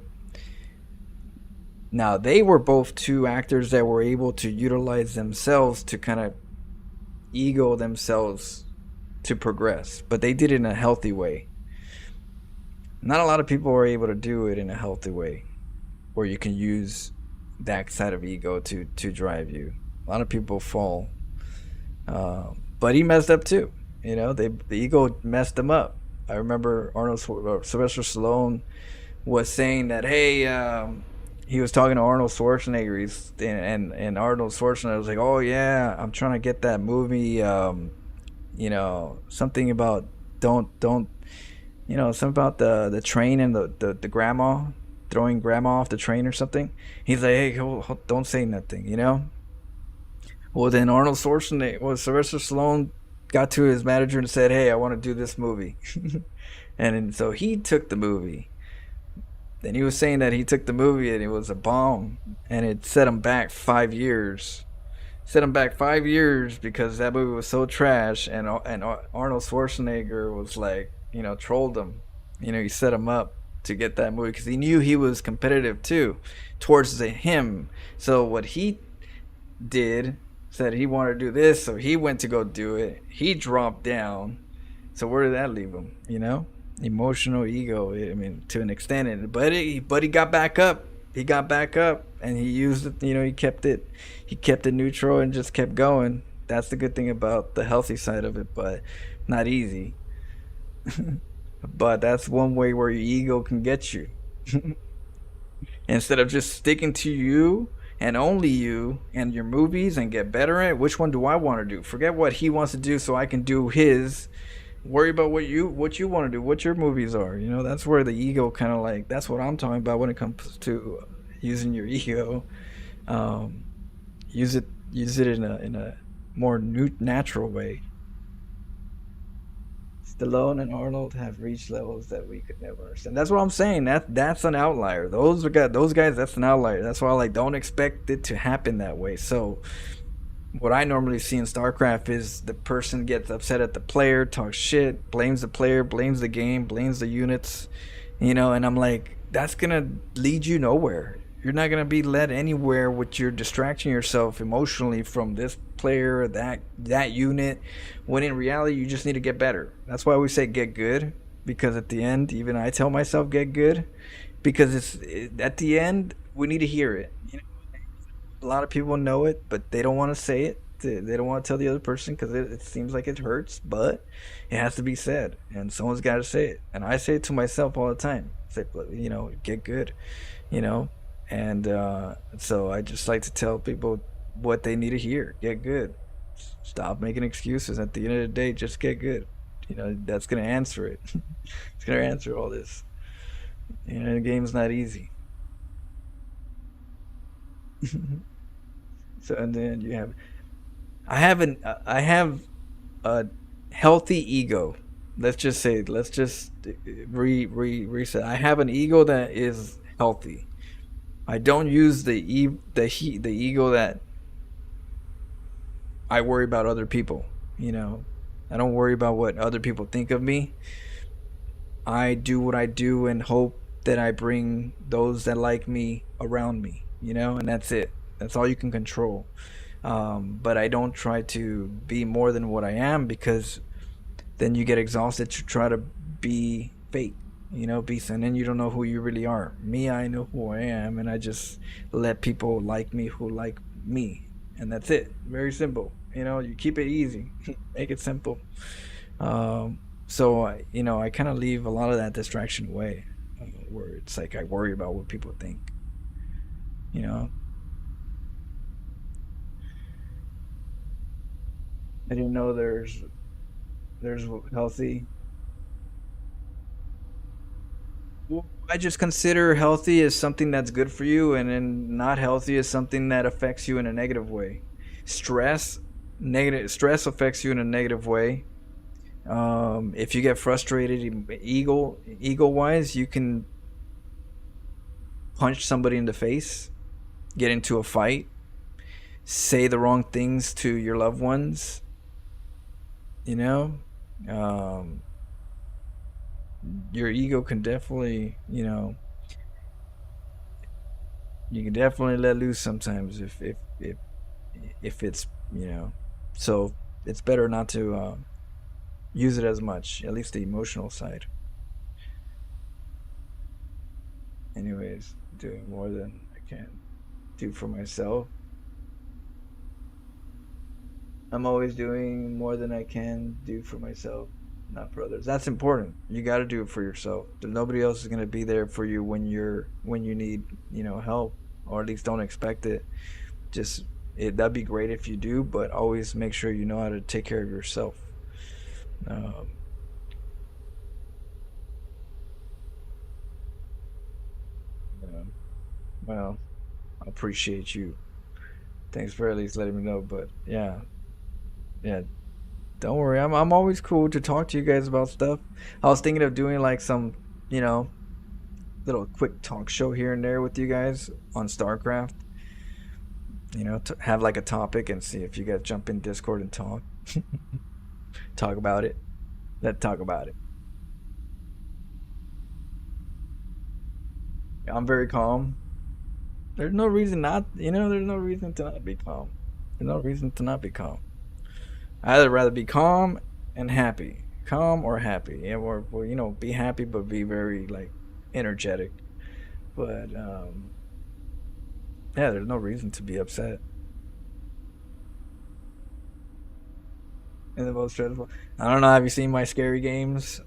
Now, they were both two actors that were able to utilize themselves to kind of ego themselves to progress, but they did it in a healthy way. Not a lot of people are able to do it in a healthy way where you can use that side of ego to drive you. A lot of people fall. But he messed up too. The ego messed him up. I remember Sylvester Stallone was saying that, hey, he was talking to Arnold Schwarzenegger, and Arnold Schwarzenegger was like, oh yeah, I'm trying to get that movie, something about don't something about the train and the grandma throwing grandma off the train or something. He's like, hey, don't say nothing. Well, then Sylvester Stallone got to his manager and said, hey, I want to do this movie. And so he took the movie. Then he was saying that he took the movie and it was a bomb, and it set him back 5 years. Set him back 5 years because that movie was so trash, and Arnold Schwarzenegger was like, trolled him. He set him up to get that movie because he knew he was competitive too towards him. So what he did, said he wanted to do this, so he went to go do it. He dropped down. So where did that leave him? Emotional ego. I mean, to an extent, but he got back up. He got back up, and he used it. He kept it. He kept it neutral and just kept going. That's the good thing about the healthy side of it, but not easy. But that's one way where your ego can get you. Instead of just sticking to you and only you and your movies and get better at it, which one do I want to do? Forget what he wants to do so I can do his. Worry about what you want to do, what your movies are. That's where the ego kind of like, that's what I'm talking about when it comes to using your ego. Use it in a more natural way. Stallone and Arnold have reached levels that we could never understand. That's what I'm saying. That's an outlier. Those guys. That's an outlier. That's why, like, don't expect it to happen that way. So, what I normally see in StarCraft is the person gets upset at the player, talks shit, blames the player, blames the game, blames the units, and I'm like, that's gonna lead you nowhere. You're not gonna be led anywhere with your distracting yourself emotionally from this player, that unit, when in reality you just need to get better. That's why we say get good, because at the end, even I tell myself get good, because at the end we need to hear it. A lot of people know it, but they don't want to say it. They don't want to tell the other person because it seems like it hurts, but it has to be said, and someone's got to say it. And I say it to myself all the time. Say, get good, you know. And so I just like to tell people what they need to hear. Get good. Stop making excuses. At the end of the day, just get good. That's gonna answer it. It's gonna answer all this. The game's not easy. So, and then I have a healthy ego. Let's just reset. I have an ego that is healthy. I don't use the ego that I worry about other people. I don't worry about what other people think of me. I do what I do and hope that I bring those that like me around me, and that's it. That's all you can control. But I don't try to be more than what I am, because then you get exhausted to try to be fake, and then you don't know who you really are. Me, I know who I am, and I just let people like me who like me, and that's it. Very simple. You keep it easy, make it simple. So I kind of leave a lot of that distraction away, where it's like I worry about what people think. I didn't know there's healthy. Well, I just consider healthy as something that's good for you, and then not healthy is something that affects you in a negative way. Stress affects you in a negative way. If you get frustrated, ego wise, you can punch somebody in the face, get into a fight, say the wrong things to your loved ones. Um, your ego can definitely, you can definitely let loose sometimes if it's, so it's better not to use it as much, at least the emotional side. Anyways, doing more than I can do for myself. I'm always doing more than I can do for myself, not for others. That's important. You got to do it for yourself. Nobody else is going to be there for you when you need, help, or at least don't expect it. That'd be great if you do, but always make sure you know how to take care of yourself. Um, yeah. Well, I appreciate you. Thanks for at least letting me know. But yeah, yeah. Don't worry. I'm always cool to talk to you guys about stuff. I was thinking of doing like some, you know, little quick talk show here and there with you guys on StarCraft. To have like a topic and see if you guys jump in Discord and talk. Talk about it. Let's talk about it. I'm very calm. There's no reason not, there's no reason to not be calm. There's no reason to not be calm. I'd rather be calm and happy. Calm or happy. Yeah, or be happy but be very like energetic. But yeah, there's no reason to be upset. And the most stressful. I don't know. Have you seen my scary games?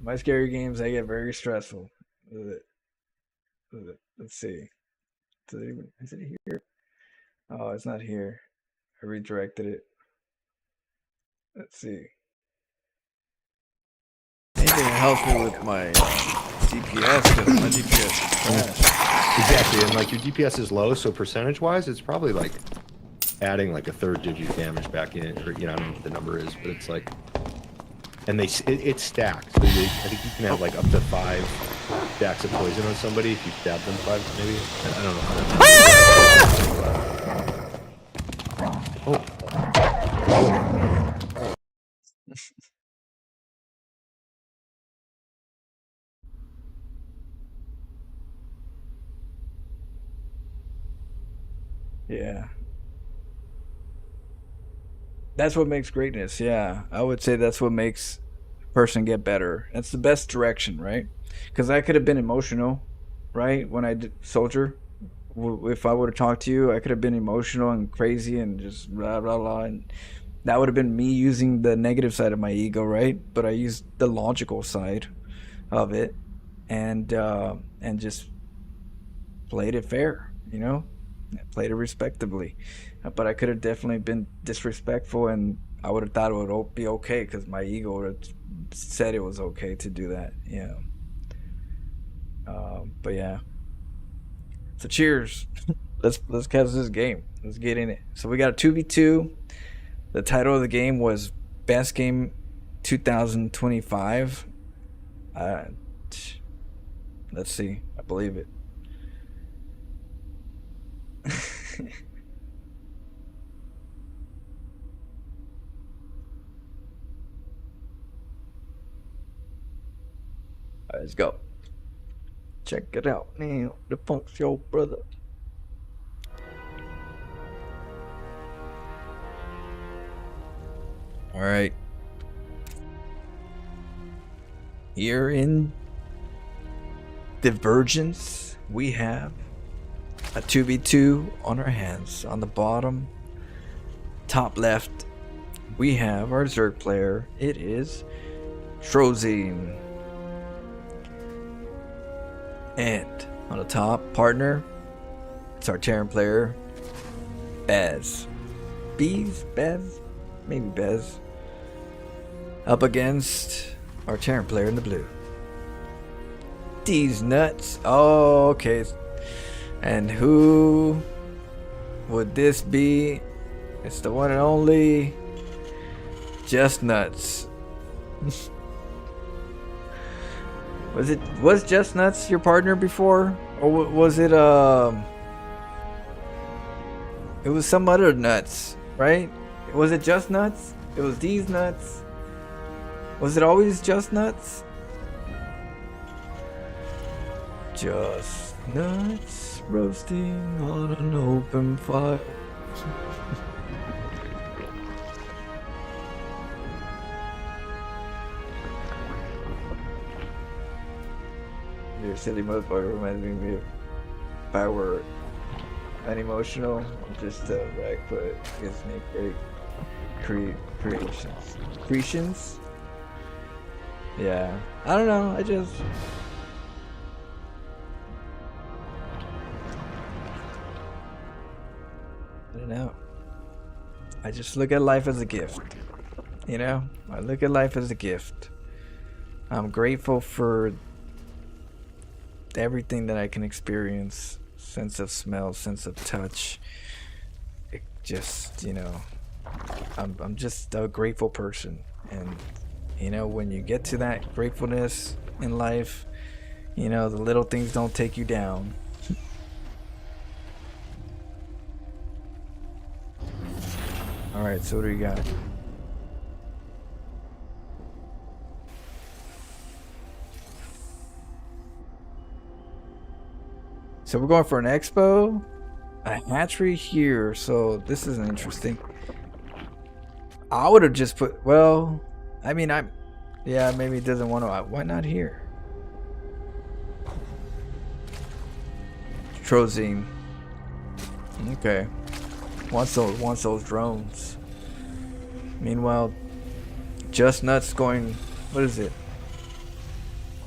My scary games, they get very stressful. Let's see. Is it here? Oh, it's not here. I redirected it. Let's see. Anything that helps me with my DPS, because my DPS is trash. Exactly, and like your DPS is low, so percentage-wise, it's probably like adding like a third digit damage back in, or I don't know what the number is, but it's like, and it's stacked. So I think you can have like up to 5 stacks of poison on somebody if you stab them 5, maybe. I don't know how that. Oh, Yeah. That's what makes greatness. Yeah. I would say that's what makes a person get better. That's the best direction, right? Because I could have been emotional, right? When I did soldier. If I would have talked to you, I could have been emotional and crazy and just blah, blah, blah. And that would have been me using the negative side of my ego, right? But I used the logical side of it and just played it fair, you know? Played it respectably. But I could have definitely been disrespectful, and I would have thought it would be okay because my ego would have said it was okay to do that, you know. But yeah. So cheers. Let's catch this game. Let's get in it. So we got a 2v2. The title of the game was Best Game 2025. Let's see. I believe it. Alright, let's go. Check it out now. The Funk Show, brother. Alright. Here in Divergence, we have a 2v2 on our hands. On the bottom, top left, we have our Zerg player. It is Trozine. And on the top, partner, it's our Terran player, Bez. Bez? Maybe Bez. Up against our Terran player in the blue. These nuts. Oh, okay. And who would this be? It's the one and only Just Nuts. Was Just Nuts your partner before, or was it it was some other nuts, right? Was it Just Nuts? It was these nuts. Was it always Just Nuts? Just Nuts roasting on an open fire. Your silly motherfucker reminds me of firework. Unemotional, just a backfoot. Gives me great creations. Yeah, I don't know. I don't know. I just look at life as a gift. You know, I look at life as a gift. I'm grateful for everything that I can experience. Sense of smell, sense of touch. It just, you know, I'm just a grateful person. And you know, when you get to that gratefulness in life, you know, the little things don't take you down. Alright, so what do you got? So we're going for an expo, a hatchery here. So this is interesting. I would have just put, well, I mean, yeah, maybe it doesn't want to. Why not here? Trozine. Okay. Wants those drones. Meanwhile, Just Nuts going, what is it?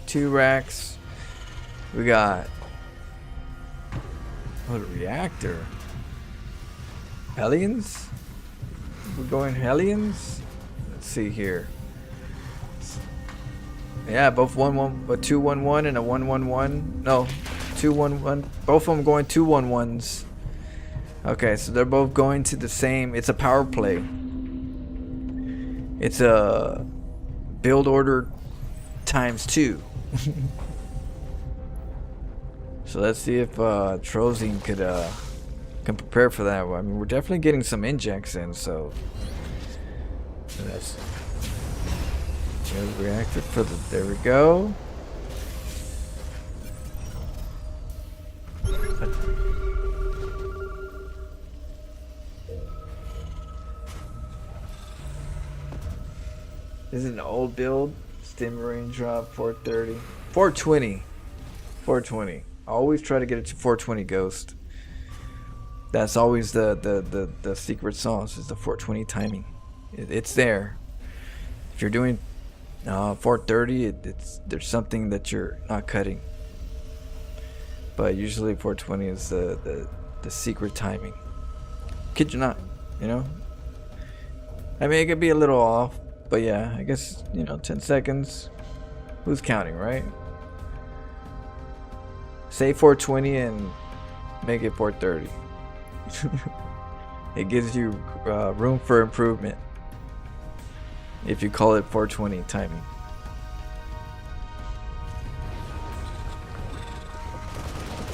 2 racks. We got, what, a reactor? Hellions? We're going Hellions? Let's see here. Yeah, both 1-1, a 2-1-1 and a 1-1-1. No, 2-1-1. Both of them going 2-1-1s. Okay, so they're both going to the same. It's a power play. It's a build order times 2. So let's see if Trozine can prepare for that. I mean, we're definitely getting some injects in, so that's reactor for the. There we go. This is an old build. Stim marine drop 430. 420. 420. Always try to get it to 420 ghost. That's always the secret sauce is the 420 timing. It's there. If you're doing 430, there's something that you're not cutting. But usually 420 is the secret timing. Kid you not, you know? I mean, it could be a little off, but yeah, I guess, 10 seconds. Who's counting, right? Say 420 and make it 430. It gives you room for improvement if you call it 420 timing.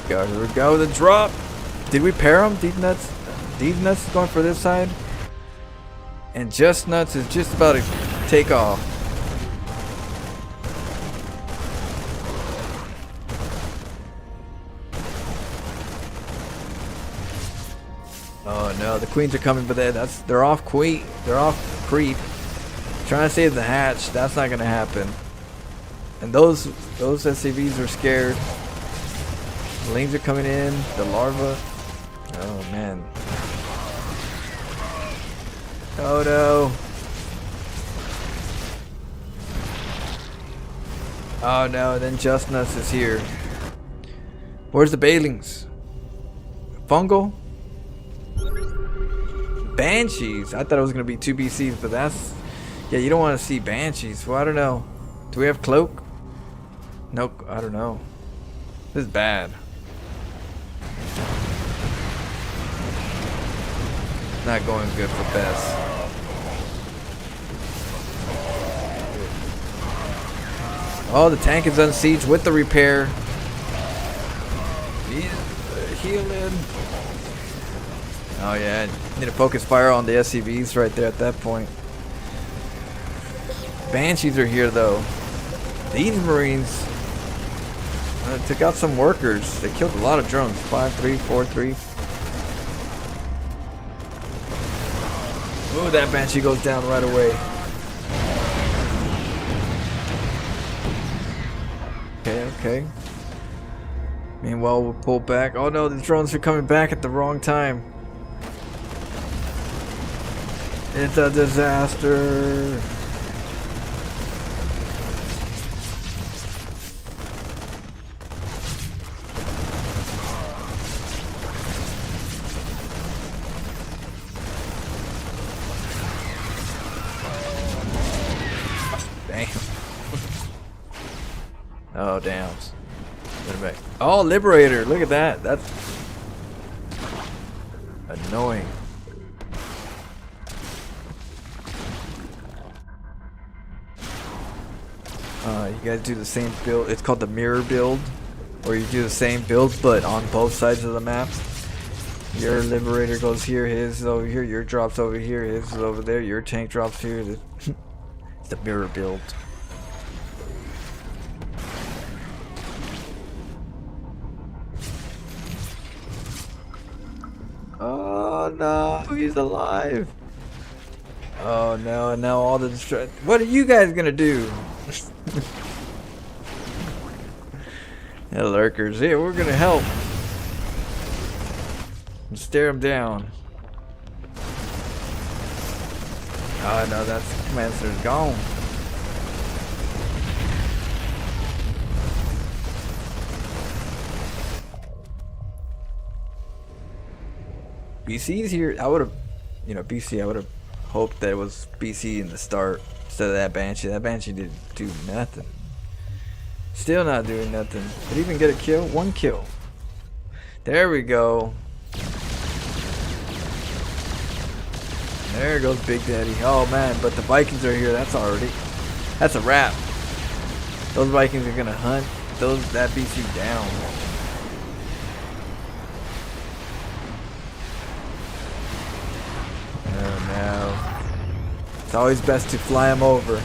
Here we go, the drop. Did we pair them? Deep Nuts is going for this side, and Just Nuts is just about to take off. Oh no, the queens are coming, but they're off queen. They're off creep. Trying to save the hatch. That's not gonna happen. And those SCVs are scared. The lings are coming in. The larva. Oh man. Oh no. Oh no. Then Just Nuts is here. Where's the Bailings? Fungal? Banshees. I thought it was gonna be 2 BCs, but that's. Yeah, you don't want to see Banshees. Well, I don't know. Do we have Cloak? Nope, I don't know. This is bad. Not going good for Bess. Oh, the tank is on siege with the repair. He's healing. Oh yeah, need to focus fire on the SCVs right there at that point. Banshees are here though. These Marines took out some workers. They killed a lot of drones. 5-3, 4-3. Ooh, that Banshee goes down right away. Okay. Meanwhile, we'll pull back. Oh no, the drones are coming back at the wrong time. It's a disaster. Oh damn. Put it back. Oh, Liberator, look at that. That's annoying. You guys do the same build. It's called the mirror build, where you do the same build but on both sides of the map. Your Liberator goes here, his is over here, your drops over here, his is over there, your tank drops here. It's the mirror build. Oh no, he's alive. Oh no, and now all the what are you guys gonna do? Yeah, lurkers. Here, we're gonna help. Stare them down. Oh no, that's Commander's gone. BC's here. I would have, BC. I would have hoped that it was BC in the start instead of that Banshee. That Banshee didn't do nothing. Still not doing nothing. Did he even get a kill? 1 kill. There we go. There goes Big Daddy. Oh man, but the Vikings are here. That's already. That's a wrap. Those Vikings are gonna hunt. That beats you down. Oh no. It's always best to fly them over.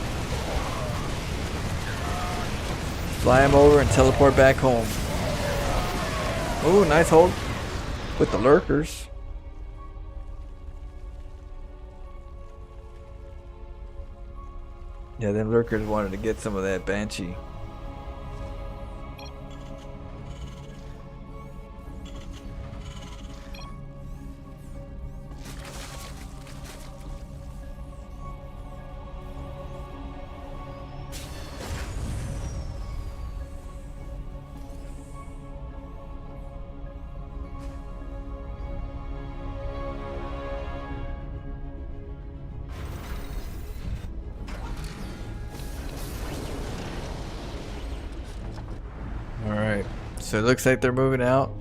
Fly them over and teleport back home. Ooh, nice hold with the lurkers. Yeah, them lurkers wanted to get some of that Banshee. Alright, so it looks like they're moving out.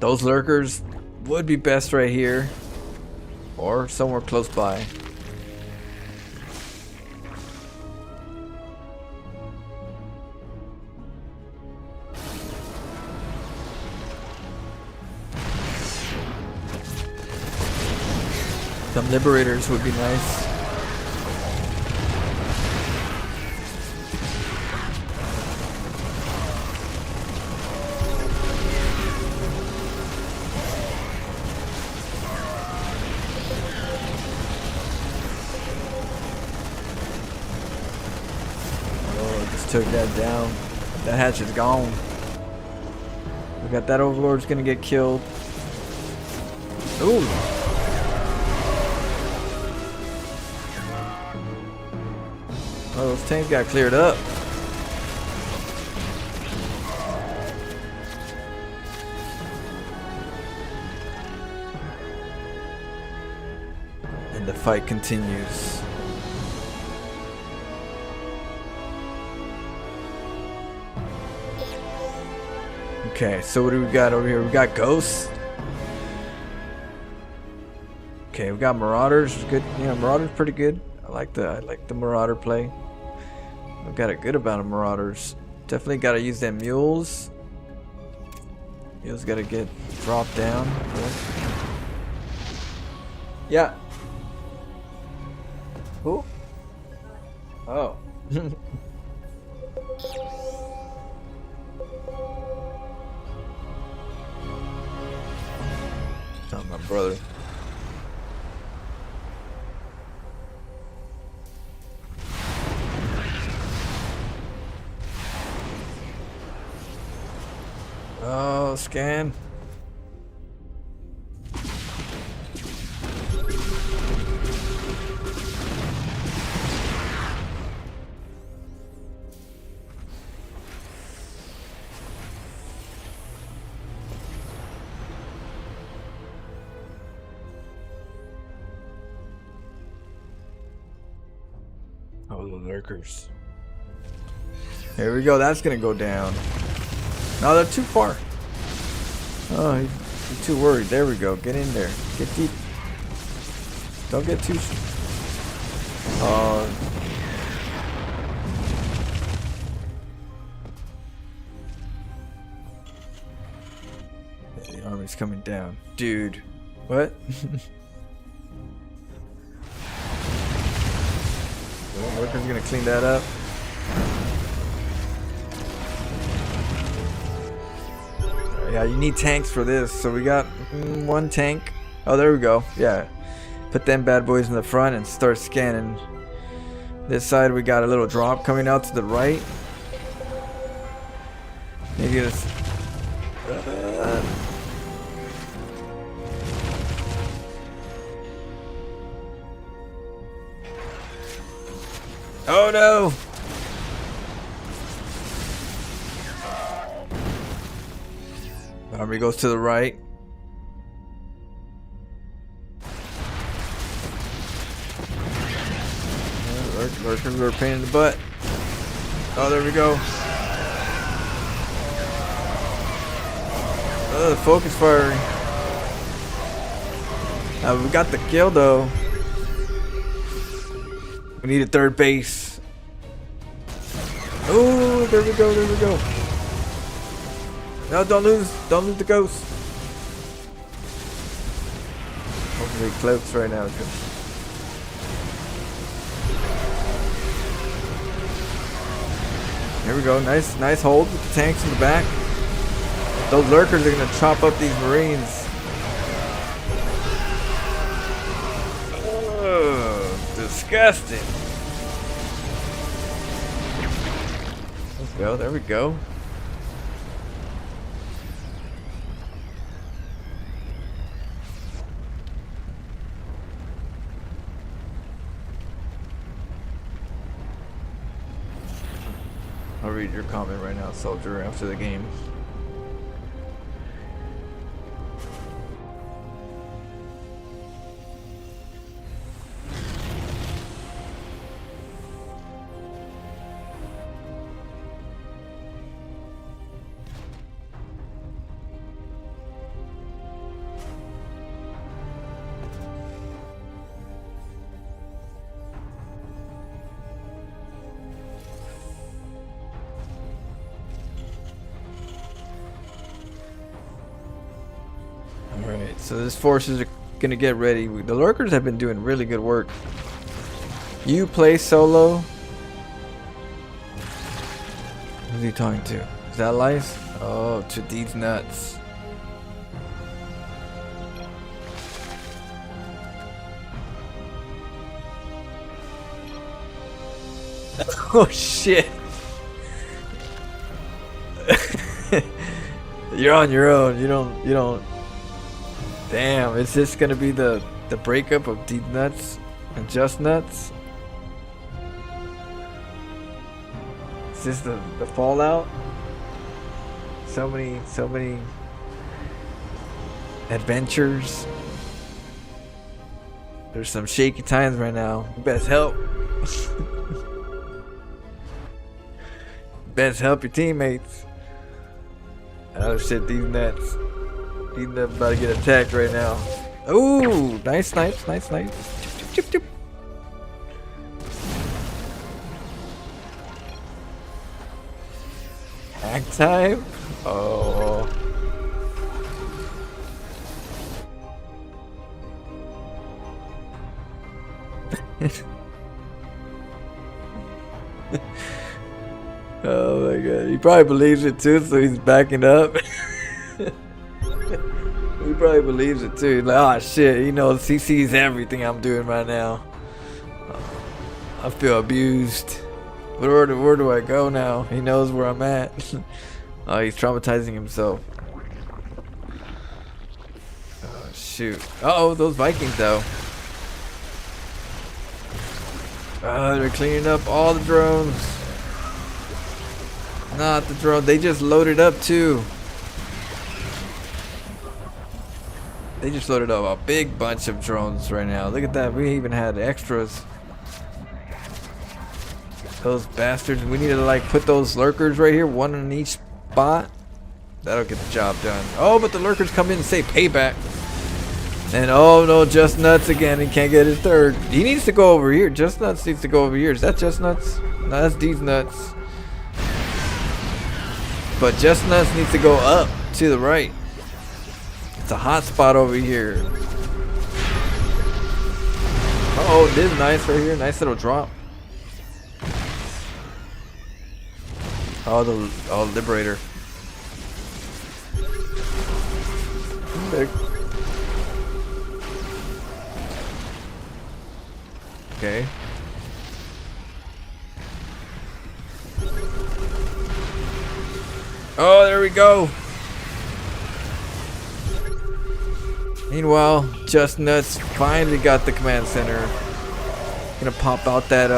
Those lurkers would be best right here. Or somewhere close by. Some liberators would be nice. Took that down. That hatch is gone. We got that overlord's gonna get killed. Ooh. Oh, those tanks got cleared up. And the fight continues. Okay, so what do we got over here? We got ghosts. Okay, we got marauders. Good, yeah, marauders pretty good. I like the marauder play. We've got a good amount of marauders. Definitely got to use them mules. Mules got to get dropped down. Yeah. Who? Oh. Oh, my brother. Oh, scan. Oh, the lurkers. Here we go. That's gonna go down. No, they're too far. Oh, he's too worried. There we go. Get in there. Get deep. Don't get too. The army's coming down, dude. What? Worker's gonna clean that up. Yeah, you need tanks for this. So we got one tank. Oh, there we go. Yeah. Put them bad boys in the front and start scanning. This side we got a little drop coming out to the right. Maybe it's... Oh no! Army goes to the right. Lurkers are a pain in the butt. Oh, there we go. Oh, the focus firing. We got the kill though. We need a third base. Oh, there we go, there we go. No, don't lose the ghost. Hopefully it cloaks right now. Here we go, nice hold with the tanks in the back. Those lurkers are gonna chop up these marines. Oh, disgusting. Let's go, there we go. I'll read your comment right now, soldier, after the game. Alright, so this forces are gonna get ready. The lurkers have been doing really good work. You play solo? Who's he talking to? Is that Lice? Oh, to these nuts. Oh shit. You're on your own. You don't. Damn, is this gonna be the breakup of Deep Nuts and Just Nuts? Is this the fallout? So many adventures. There's some shaky times right now. You best help. Best help your teammates. Oh shit, these nuts. These nuts about to get attacked right now. Ooh, nice snipes, nice snipes. Chip, chip, chip. Hack time? Oh. Oh my god, he probably believes it too, so he's backing up. He probably believes it too. He's like, oh shit, he knows, he sees everything I'm doing right now. I feel abused. Where do I go now? He knows where I'm at. Oh, he's traumatizing himself. Oh shoot. Uh-oh, those Vikings though. They're cleaning up all the drones. Not the drone, they just loaded up too. They just loaded up a big bunch of drones right now. Look at that, we even had extras. Those bastards, we need to like put those lurkers right here, one in each spot. That'll get the job done. Oh, but the lurkers come in and say payback. And oh no, Just Nuts again, he can't get his third. He needs to go over here, Just Nuts needs to go over here. Is that Just Nuts? No, that's these nuts. But Just Nuts needs to go up to the right. It's a hot spot over here. Uh-oh, this is nice right here. Nice little drop. Oh, the Liberator. Okay. Oh, there we go. Meanwhile, Just Nuts finally got the command center. Gonna pop out that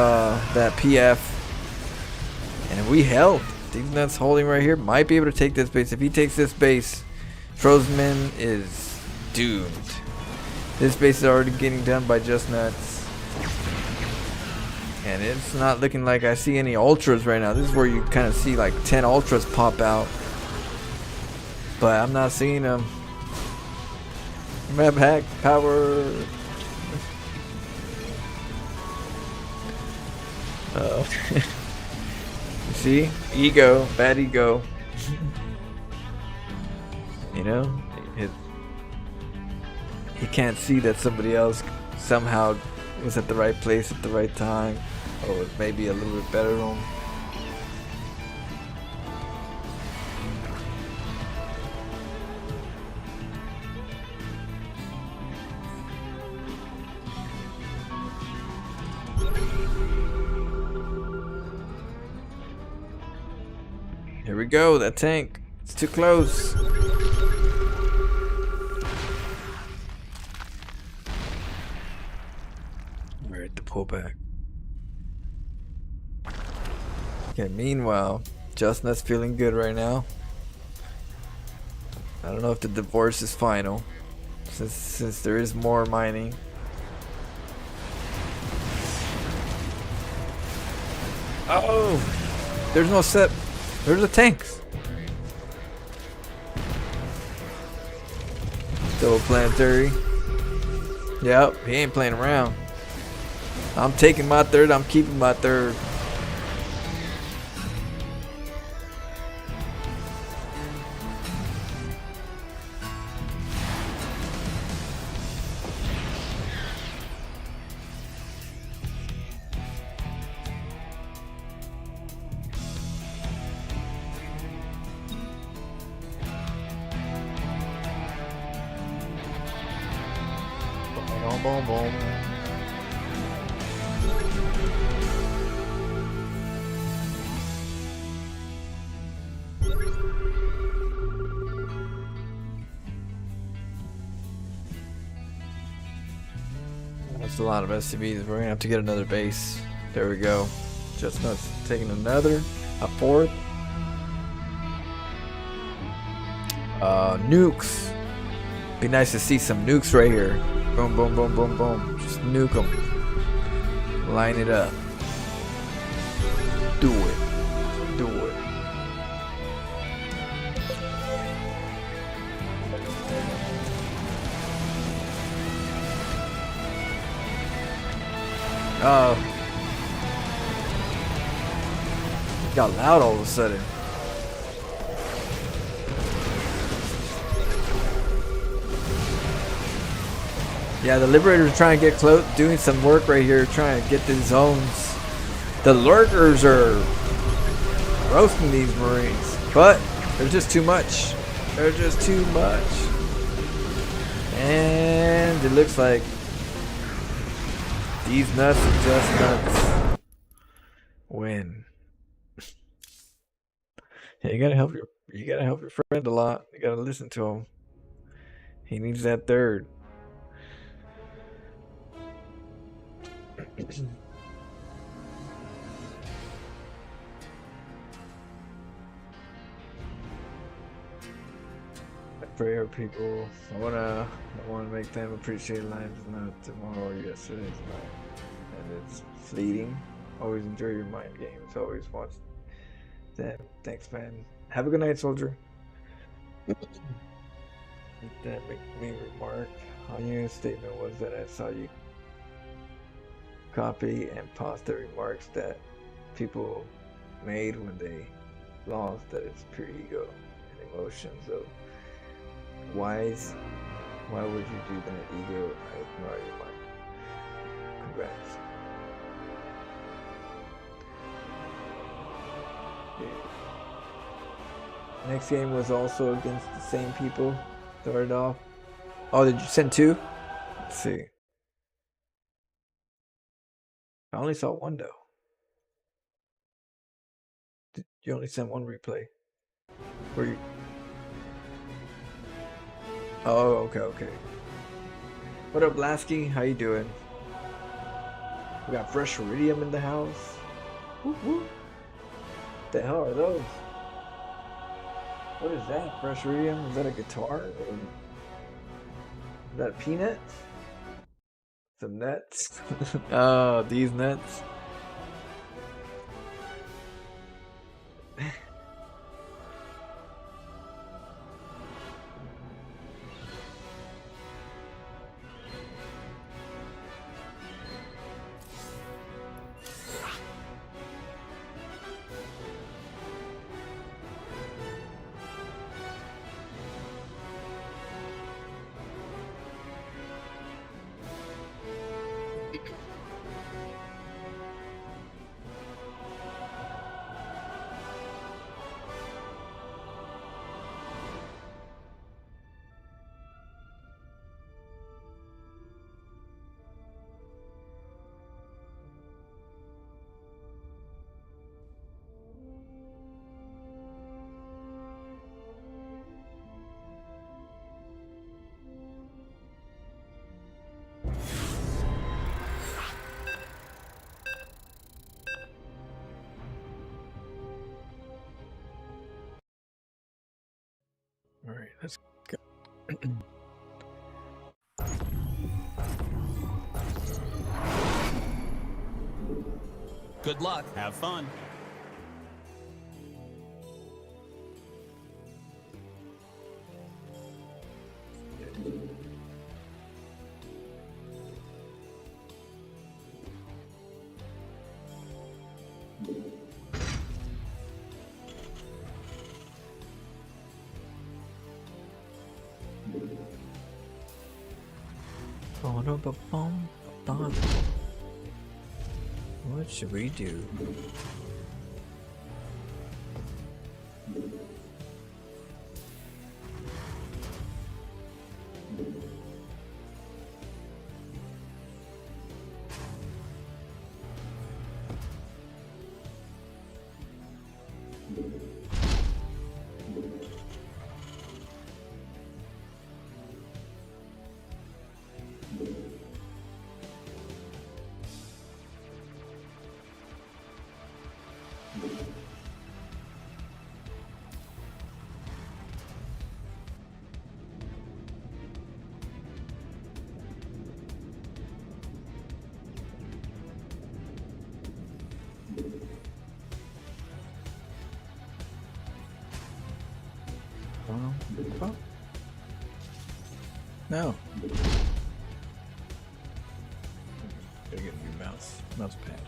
PF, and we held. These Nuts holding right here might be able to take this base. If he takes this base, Trozman is doomed. This base is already getting done by Just Nuts, and it's not looking like I see any ultras right now. This is where you kind of see like 10 ultras pop out, but I'm not seeing them. Map hack power. Oh. See? Ego. Bad ego. You know? He can't see that somebody else somehow was at the right place at the right time. Or was maybe a little bit better than him. Here we go, that tank. It's too close. We're at the pullback. Okay, meanwhile, Justnut's feeling good right now. I don't know if the divorce is final. Since there is more mining. Oh! There's no set. There's the tanks. Double planetary. Yep, he ain't playing around. I'm taking my third. I'm keeping my third. Boom, boom, boom. That's a lot of SCVs. We're gonna have to get another base. There we go. Chestnut's taking another, a fourth. Nukes. Be nice to see some nukes right here. Boom, boom, boom, boom, boom. Just nuke them. Line it up. Do it. Do it. It got loud all of a sudden. Yeah, the Liberators are trying to get close, doing some work right here, trying to get these zones. The Lurkers are roasting these Marines, but they're just too much. They're just too much. And it looks like these nuts are just nuts. Win. Yeah, you gotta help your friend a lot. You gotta listen to him. He needs that third. Prayer people. I wanna make them appreciate life not tomorrow or yesterday's life. And it's fleeting. Always enjoy your mind games. Always watch that. Thanks, man. Have a good night, soldier. That make me remark on your statement was that I saw you copy and paste the remarks that people made when they lost, that it's pure ego and emotions. So why would you do that, ego? I ignore your mind. Congrats. Yeah. Next game was also against the same people. Started off. Oh, did you send two? Let's see. I only saw one though. You only sent one replay. Were you? Oh, okay. What up, Lasky? How you doing? We got fresh iridium in the house. Whoop, whoop. What the hell are those? What is that? Fresh iridium? Is that a guitar? Or is that peanuts? Some nuts? Oh, these nuts. All right, let's go. Good luck. Have fun. What should we do? Oh. No. Gotta get a new mouse pad.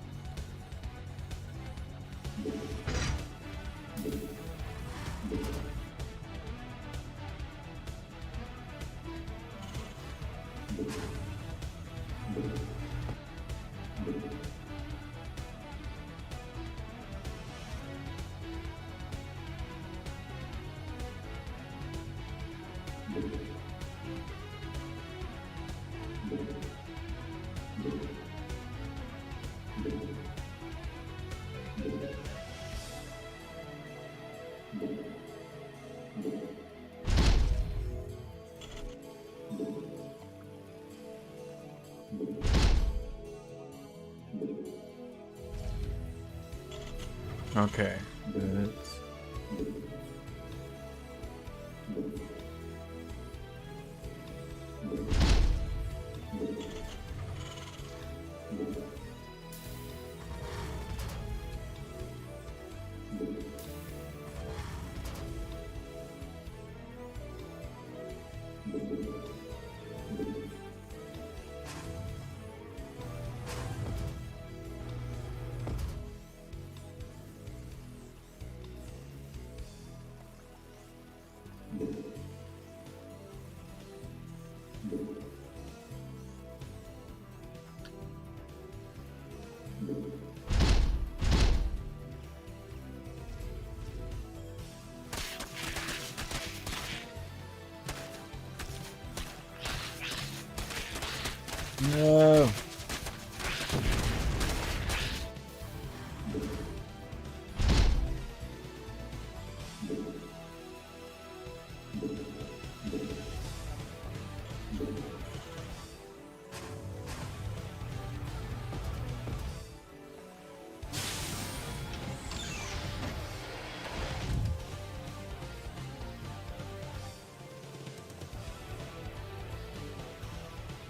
Okay. That's... No.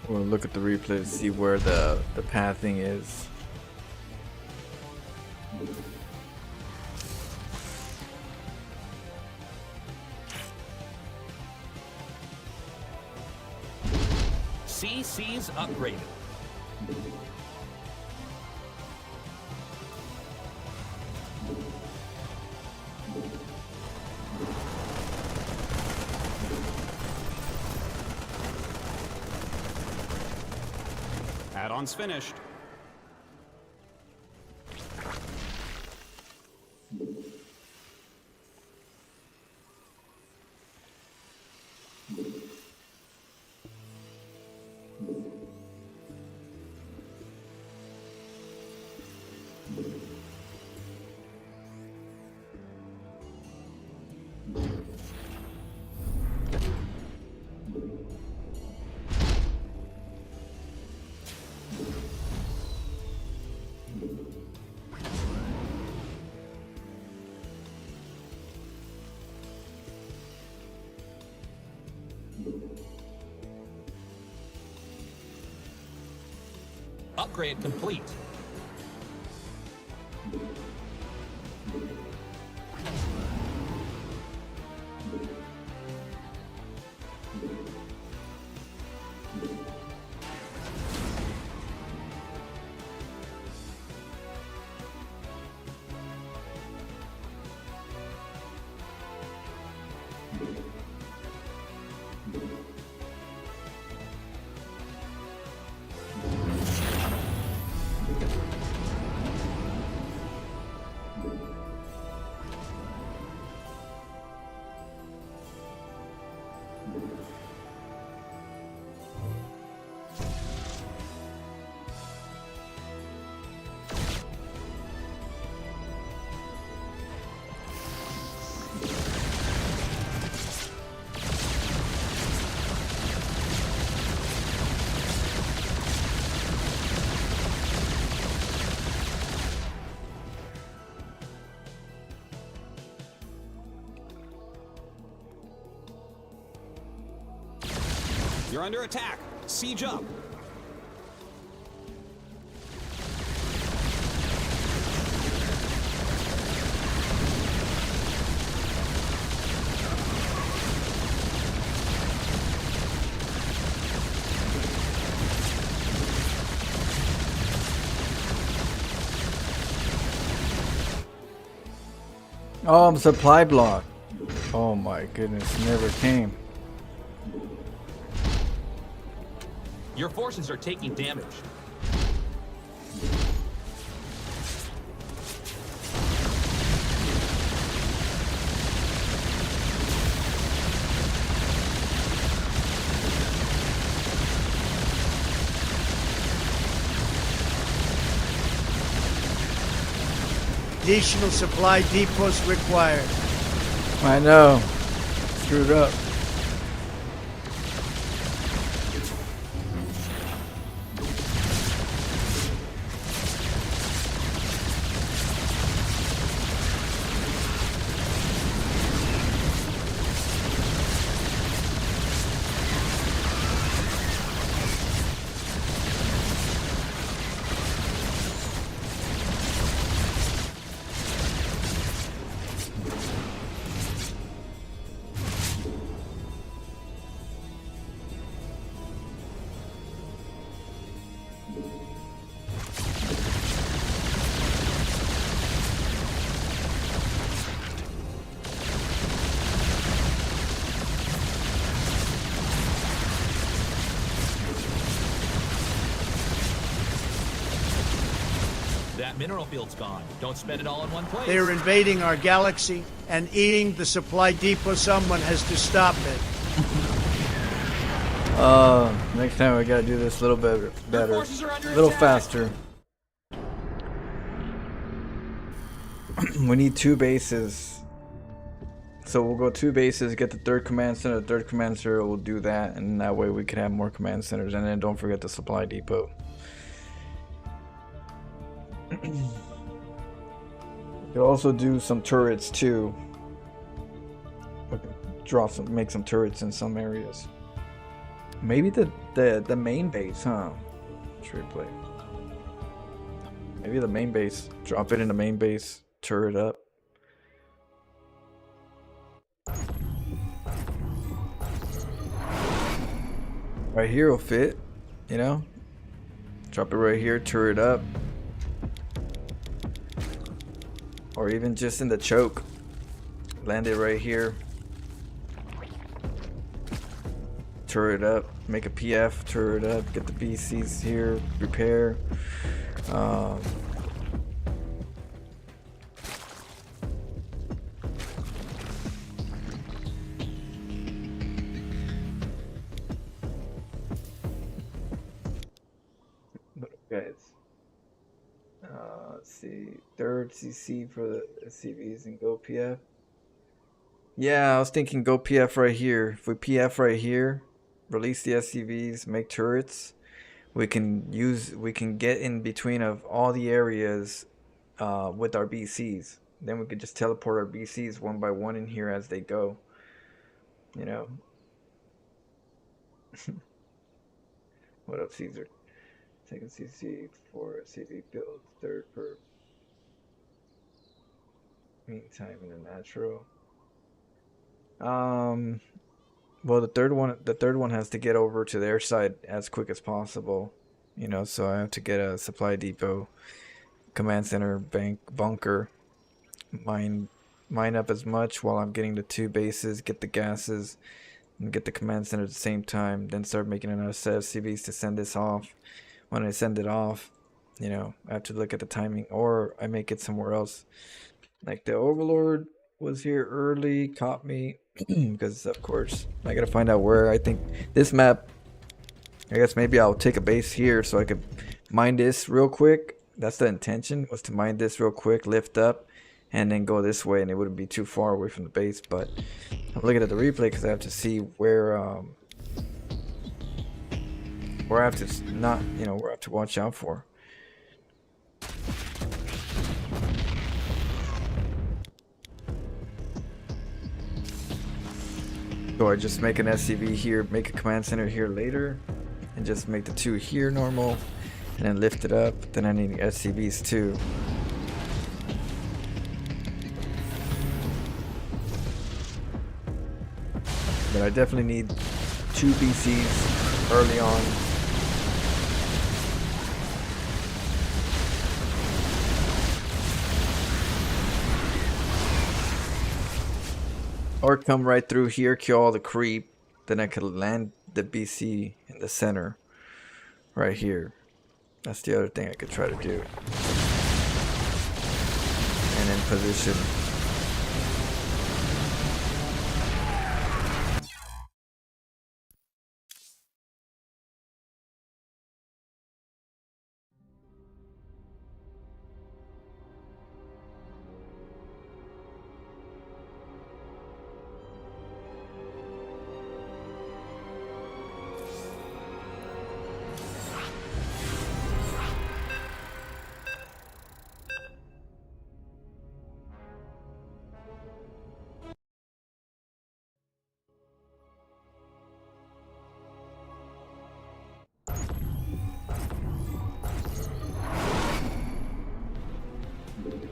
We'll look at the replay to see where the pathing is. CC's upgraded. Add-ons finished. Upgrade complete. You're under attack. Siege up. Oh, I'm supply block. Oh my goodness, never came. Your forces are taking damage. Additional supply depots required. I know. Screwed up. That mineral field's gone. Don't spend it all in one place. They are invading our galaxy and eating the supply depot. Someone has to stop it. Next time we gotta do this a little bit better. forces are under A little attack. faster. We need 2 bases. So we'll go 2 bases, get the 3rd command center. The 3rd command center will do that, and that way we can have more command centers. And then don't forget the supply depot. We could also do some turrets too. We could draw some, make some turrets in some areas. Maybe the main base, huh? Trade play. Maybe the main base. Drop it in the main base. Turret up. Right here will fit, you know? Drop it right here, turret up. Or even just in the choke. Land it right here. Turret up. Make a PF, turret up. Get the BCs here. Repair. Guys. Let's see. 3rd CC for the SCVs and go PF. Yeah, I was thinking go PF right here. If we PF right here, release the SCVs, make turrets, we can get in between of all the areas with our BCs. Then we could just teleport our BCs one by one in here as they go. You know. What up, Caesar? Second CC for CV build. Third for meantime in the natural. Well, the third one has to get over to their side as quick as possible. You know, so I have to get a supply depot, command center, bunker, mine up as much while I'm getting the two bases, get the gases, and get the command center at the same time. Then start making another set of CVs to send this off. When I send it off, you know, I have to look at the timing, or I make it somewhere else. Like the Overlord was here early, caught me because of course I gotta find out where. I think this map, I guess maybe I'll take a base here so I could mine this real quick. That's the intention, was to mine this real quick, lift up, and then go this way, and it wouldn't be too far away from the base. But I'm looking at the replay because I have to see where I have to not, you know, where I have to watch out for. So I just make an SCV here, make a command center here later, and just make the two here normal, and then lift it up. Then I need SCVs too. But I definitely need 2 BCs early on. Or come right through here, kill all the creep, then I could land the BC in the center right here. That's the other thing I could try to do. And in position.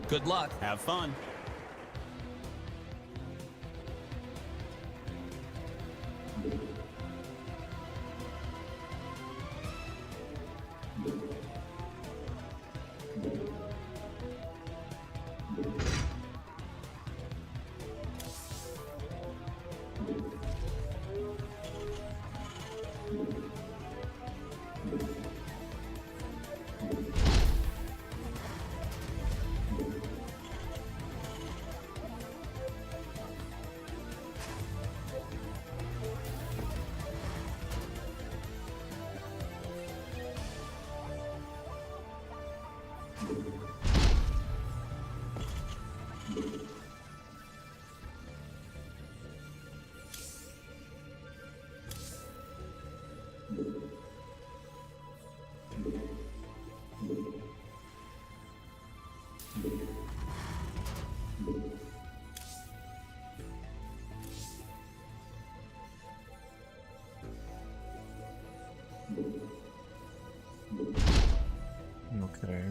Good luck. Have fun. Okay.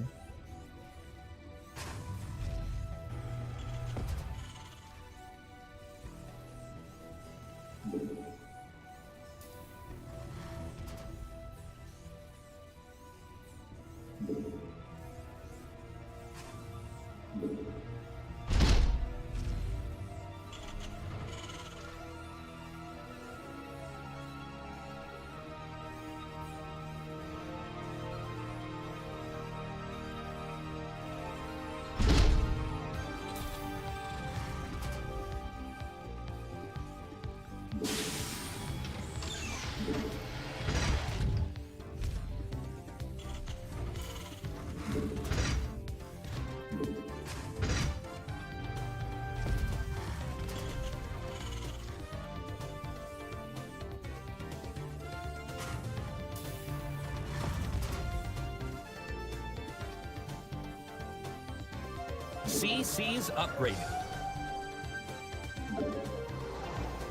CC's upgraded.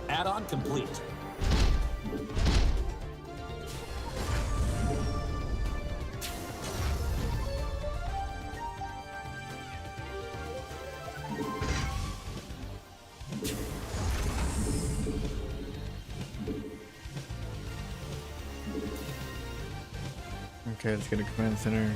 Add-on complete. Okay, let's get a command center.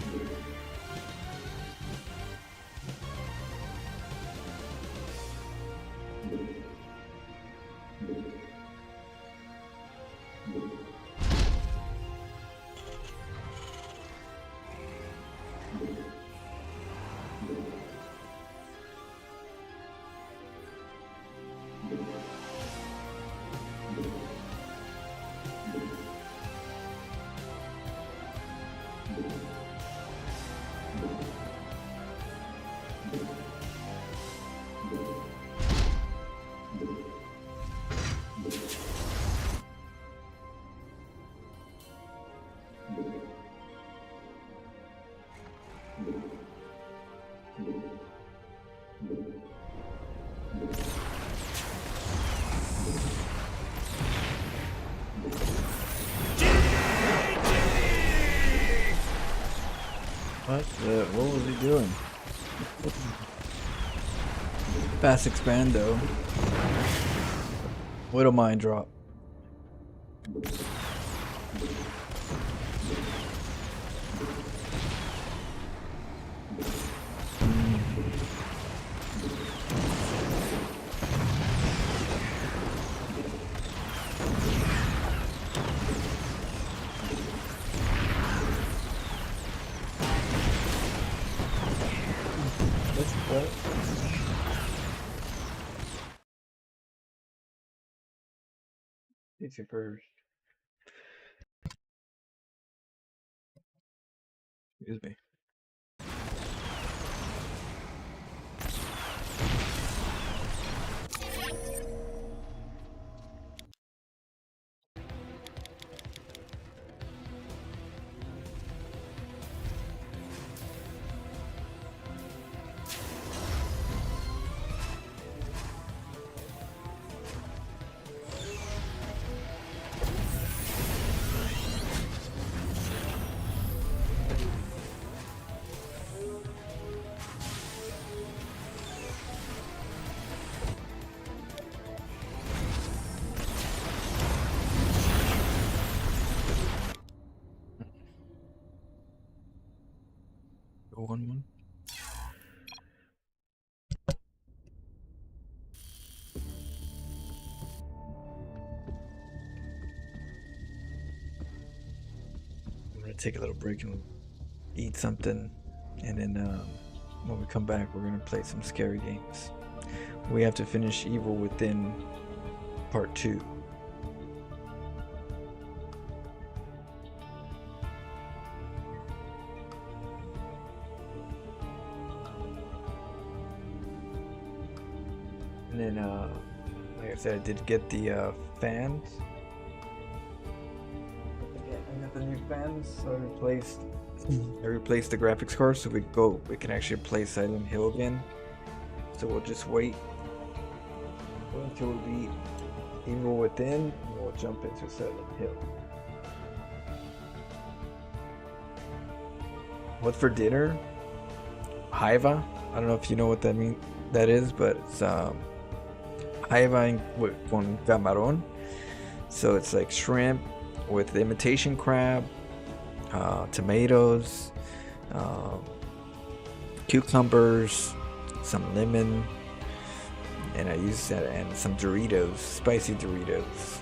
What was he doing? Fast expand though. Widow mine drop. It's your first. Excuse me. Go 1-1. I'm gonna take a little break and eat something, and then when we come back, we're gonna play some scary games. We have to finish Evil Within Part 2. And then, like I said, I did get the fans. I got the new fans, so I replaced the graphics card so we can actually play Silent Hill again. So we'll just wait until we beat Evil Within, and we'll jump into Silent Hill. What's for dinner? Haiva? I don't know if you know what that is, but it's Haiva con camarón. So it's like shrimp with imitation crab, tomatoes, cucumbers, some lemon, and I use that, and some Doritos, spicy Doritos.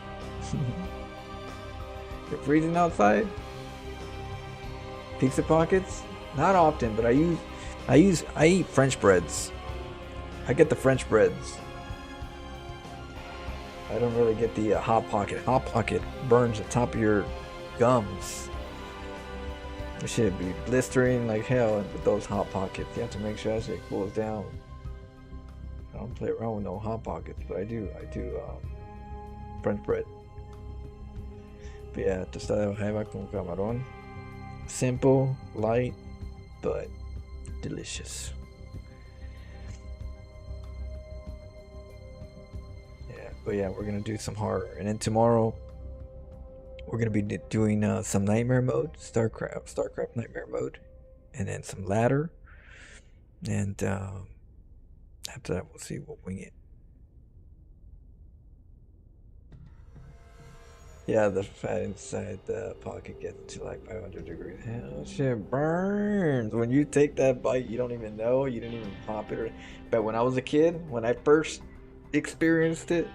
You're freezing outside? Pizza pockets? Not often, but I eat French breads. I get the French breads. I don't really get the Hot Pocket. Hot Pocket burns the top of your gums. This shit be blistering like hell with those Hot Pockets. You have to make sure that shit cools down. I don't play around with no Hot Pockets, but I do French bread. But yeah, tostada de jaiba con camarón. Simple, light, but delicious. But yeah, we're gonna do some horror, and then tomorrow we're gonna be doing some nightmare mode, StarCraft nightmare mode, and then some ladder, and after that we'll see, we'll wing it. Yeah, the fat inside the pocket gets to like 500 degrees. Hell, shit burns. When you take that bite, you don't even know. You didn't even pop it. But when I was a kid, when I first experienced it,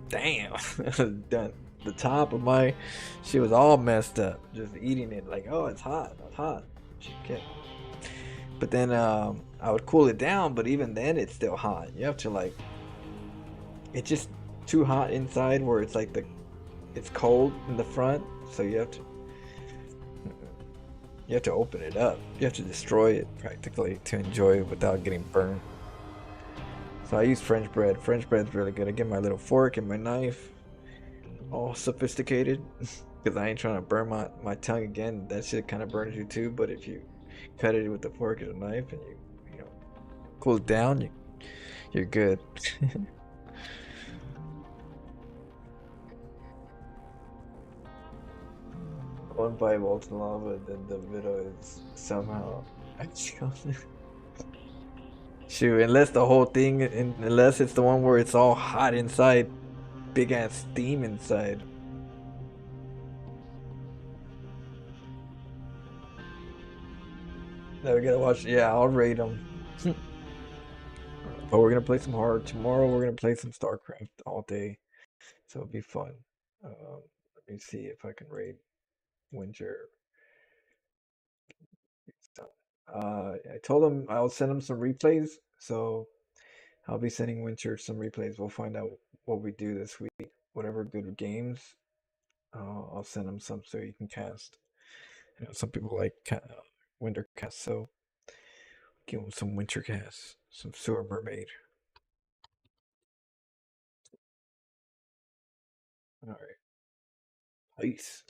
damn, done. The top of my shit was all messed up. Just eating it like, oh, it's hot. It's hot. Shit. But then I would cool it down, but even then it's still hot. You have to like, it's just too hot inside where it's like it's cold in the front, so you have to open it up. You have to destroy it practically to enjoy it without getting burned. So I use French bread. French bread's really good. I get my little fork and my knife, all sophisticated, because I ain't trying to burn my tongue again. That shit kind of burns you too. But if you cut it with the fork and a knife and you know cool it down, you're good. One bite molten lava, then the middle is somehow shoot, unless the whole thing, unless it's the one where it's all hot inside, big ass steam inside. Now we gotta watch. Yeah, I'll rate them. But we're gonna play some hard tomorrow. We're gonna play some StarCraft all day, so it'll be fun. Let me see if I can rate Winter. I told him I'll send him some replays, so I'll be sending Winter some replays. We'll find out what we do this week. Whatever good games, I'll send him some so he can cast. You know, some people like winter cast, so give him some winter cast, some sewer mermaid. All right, peace.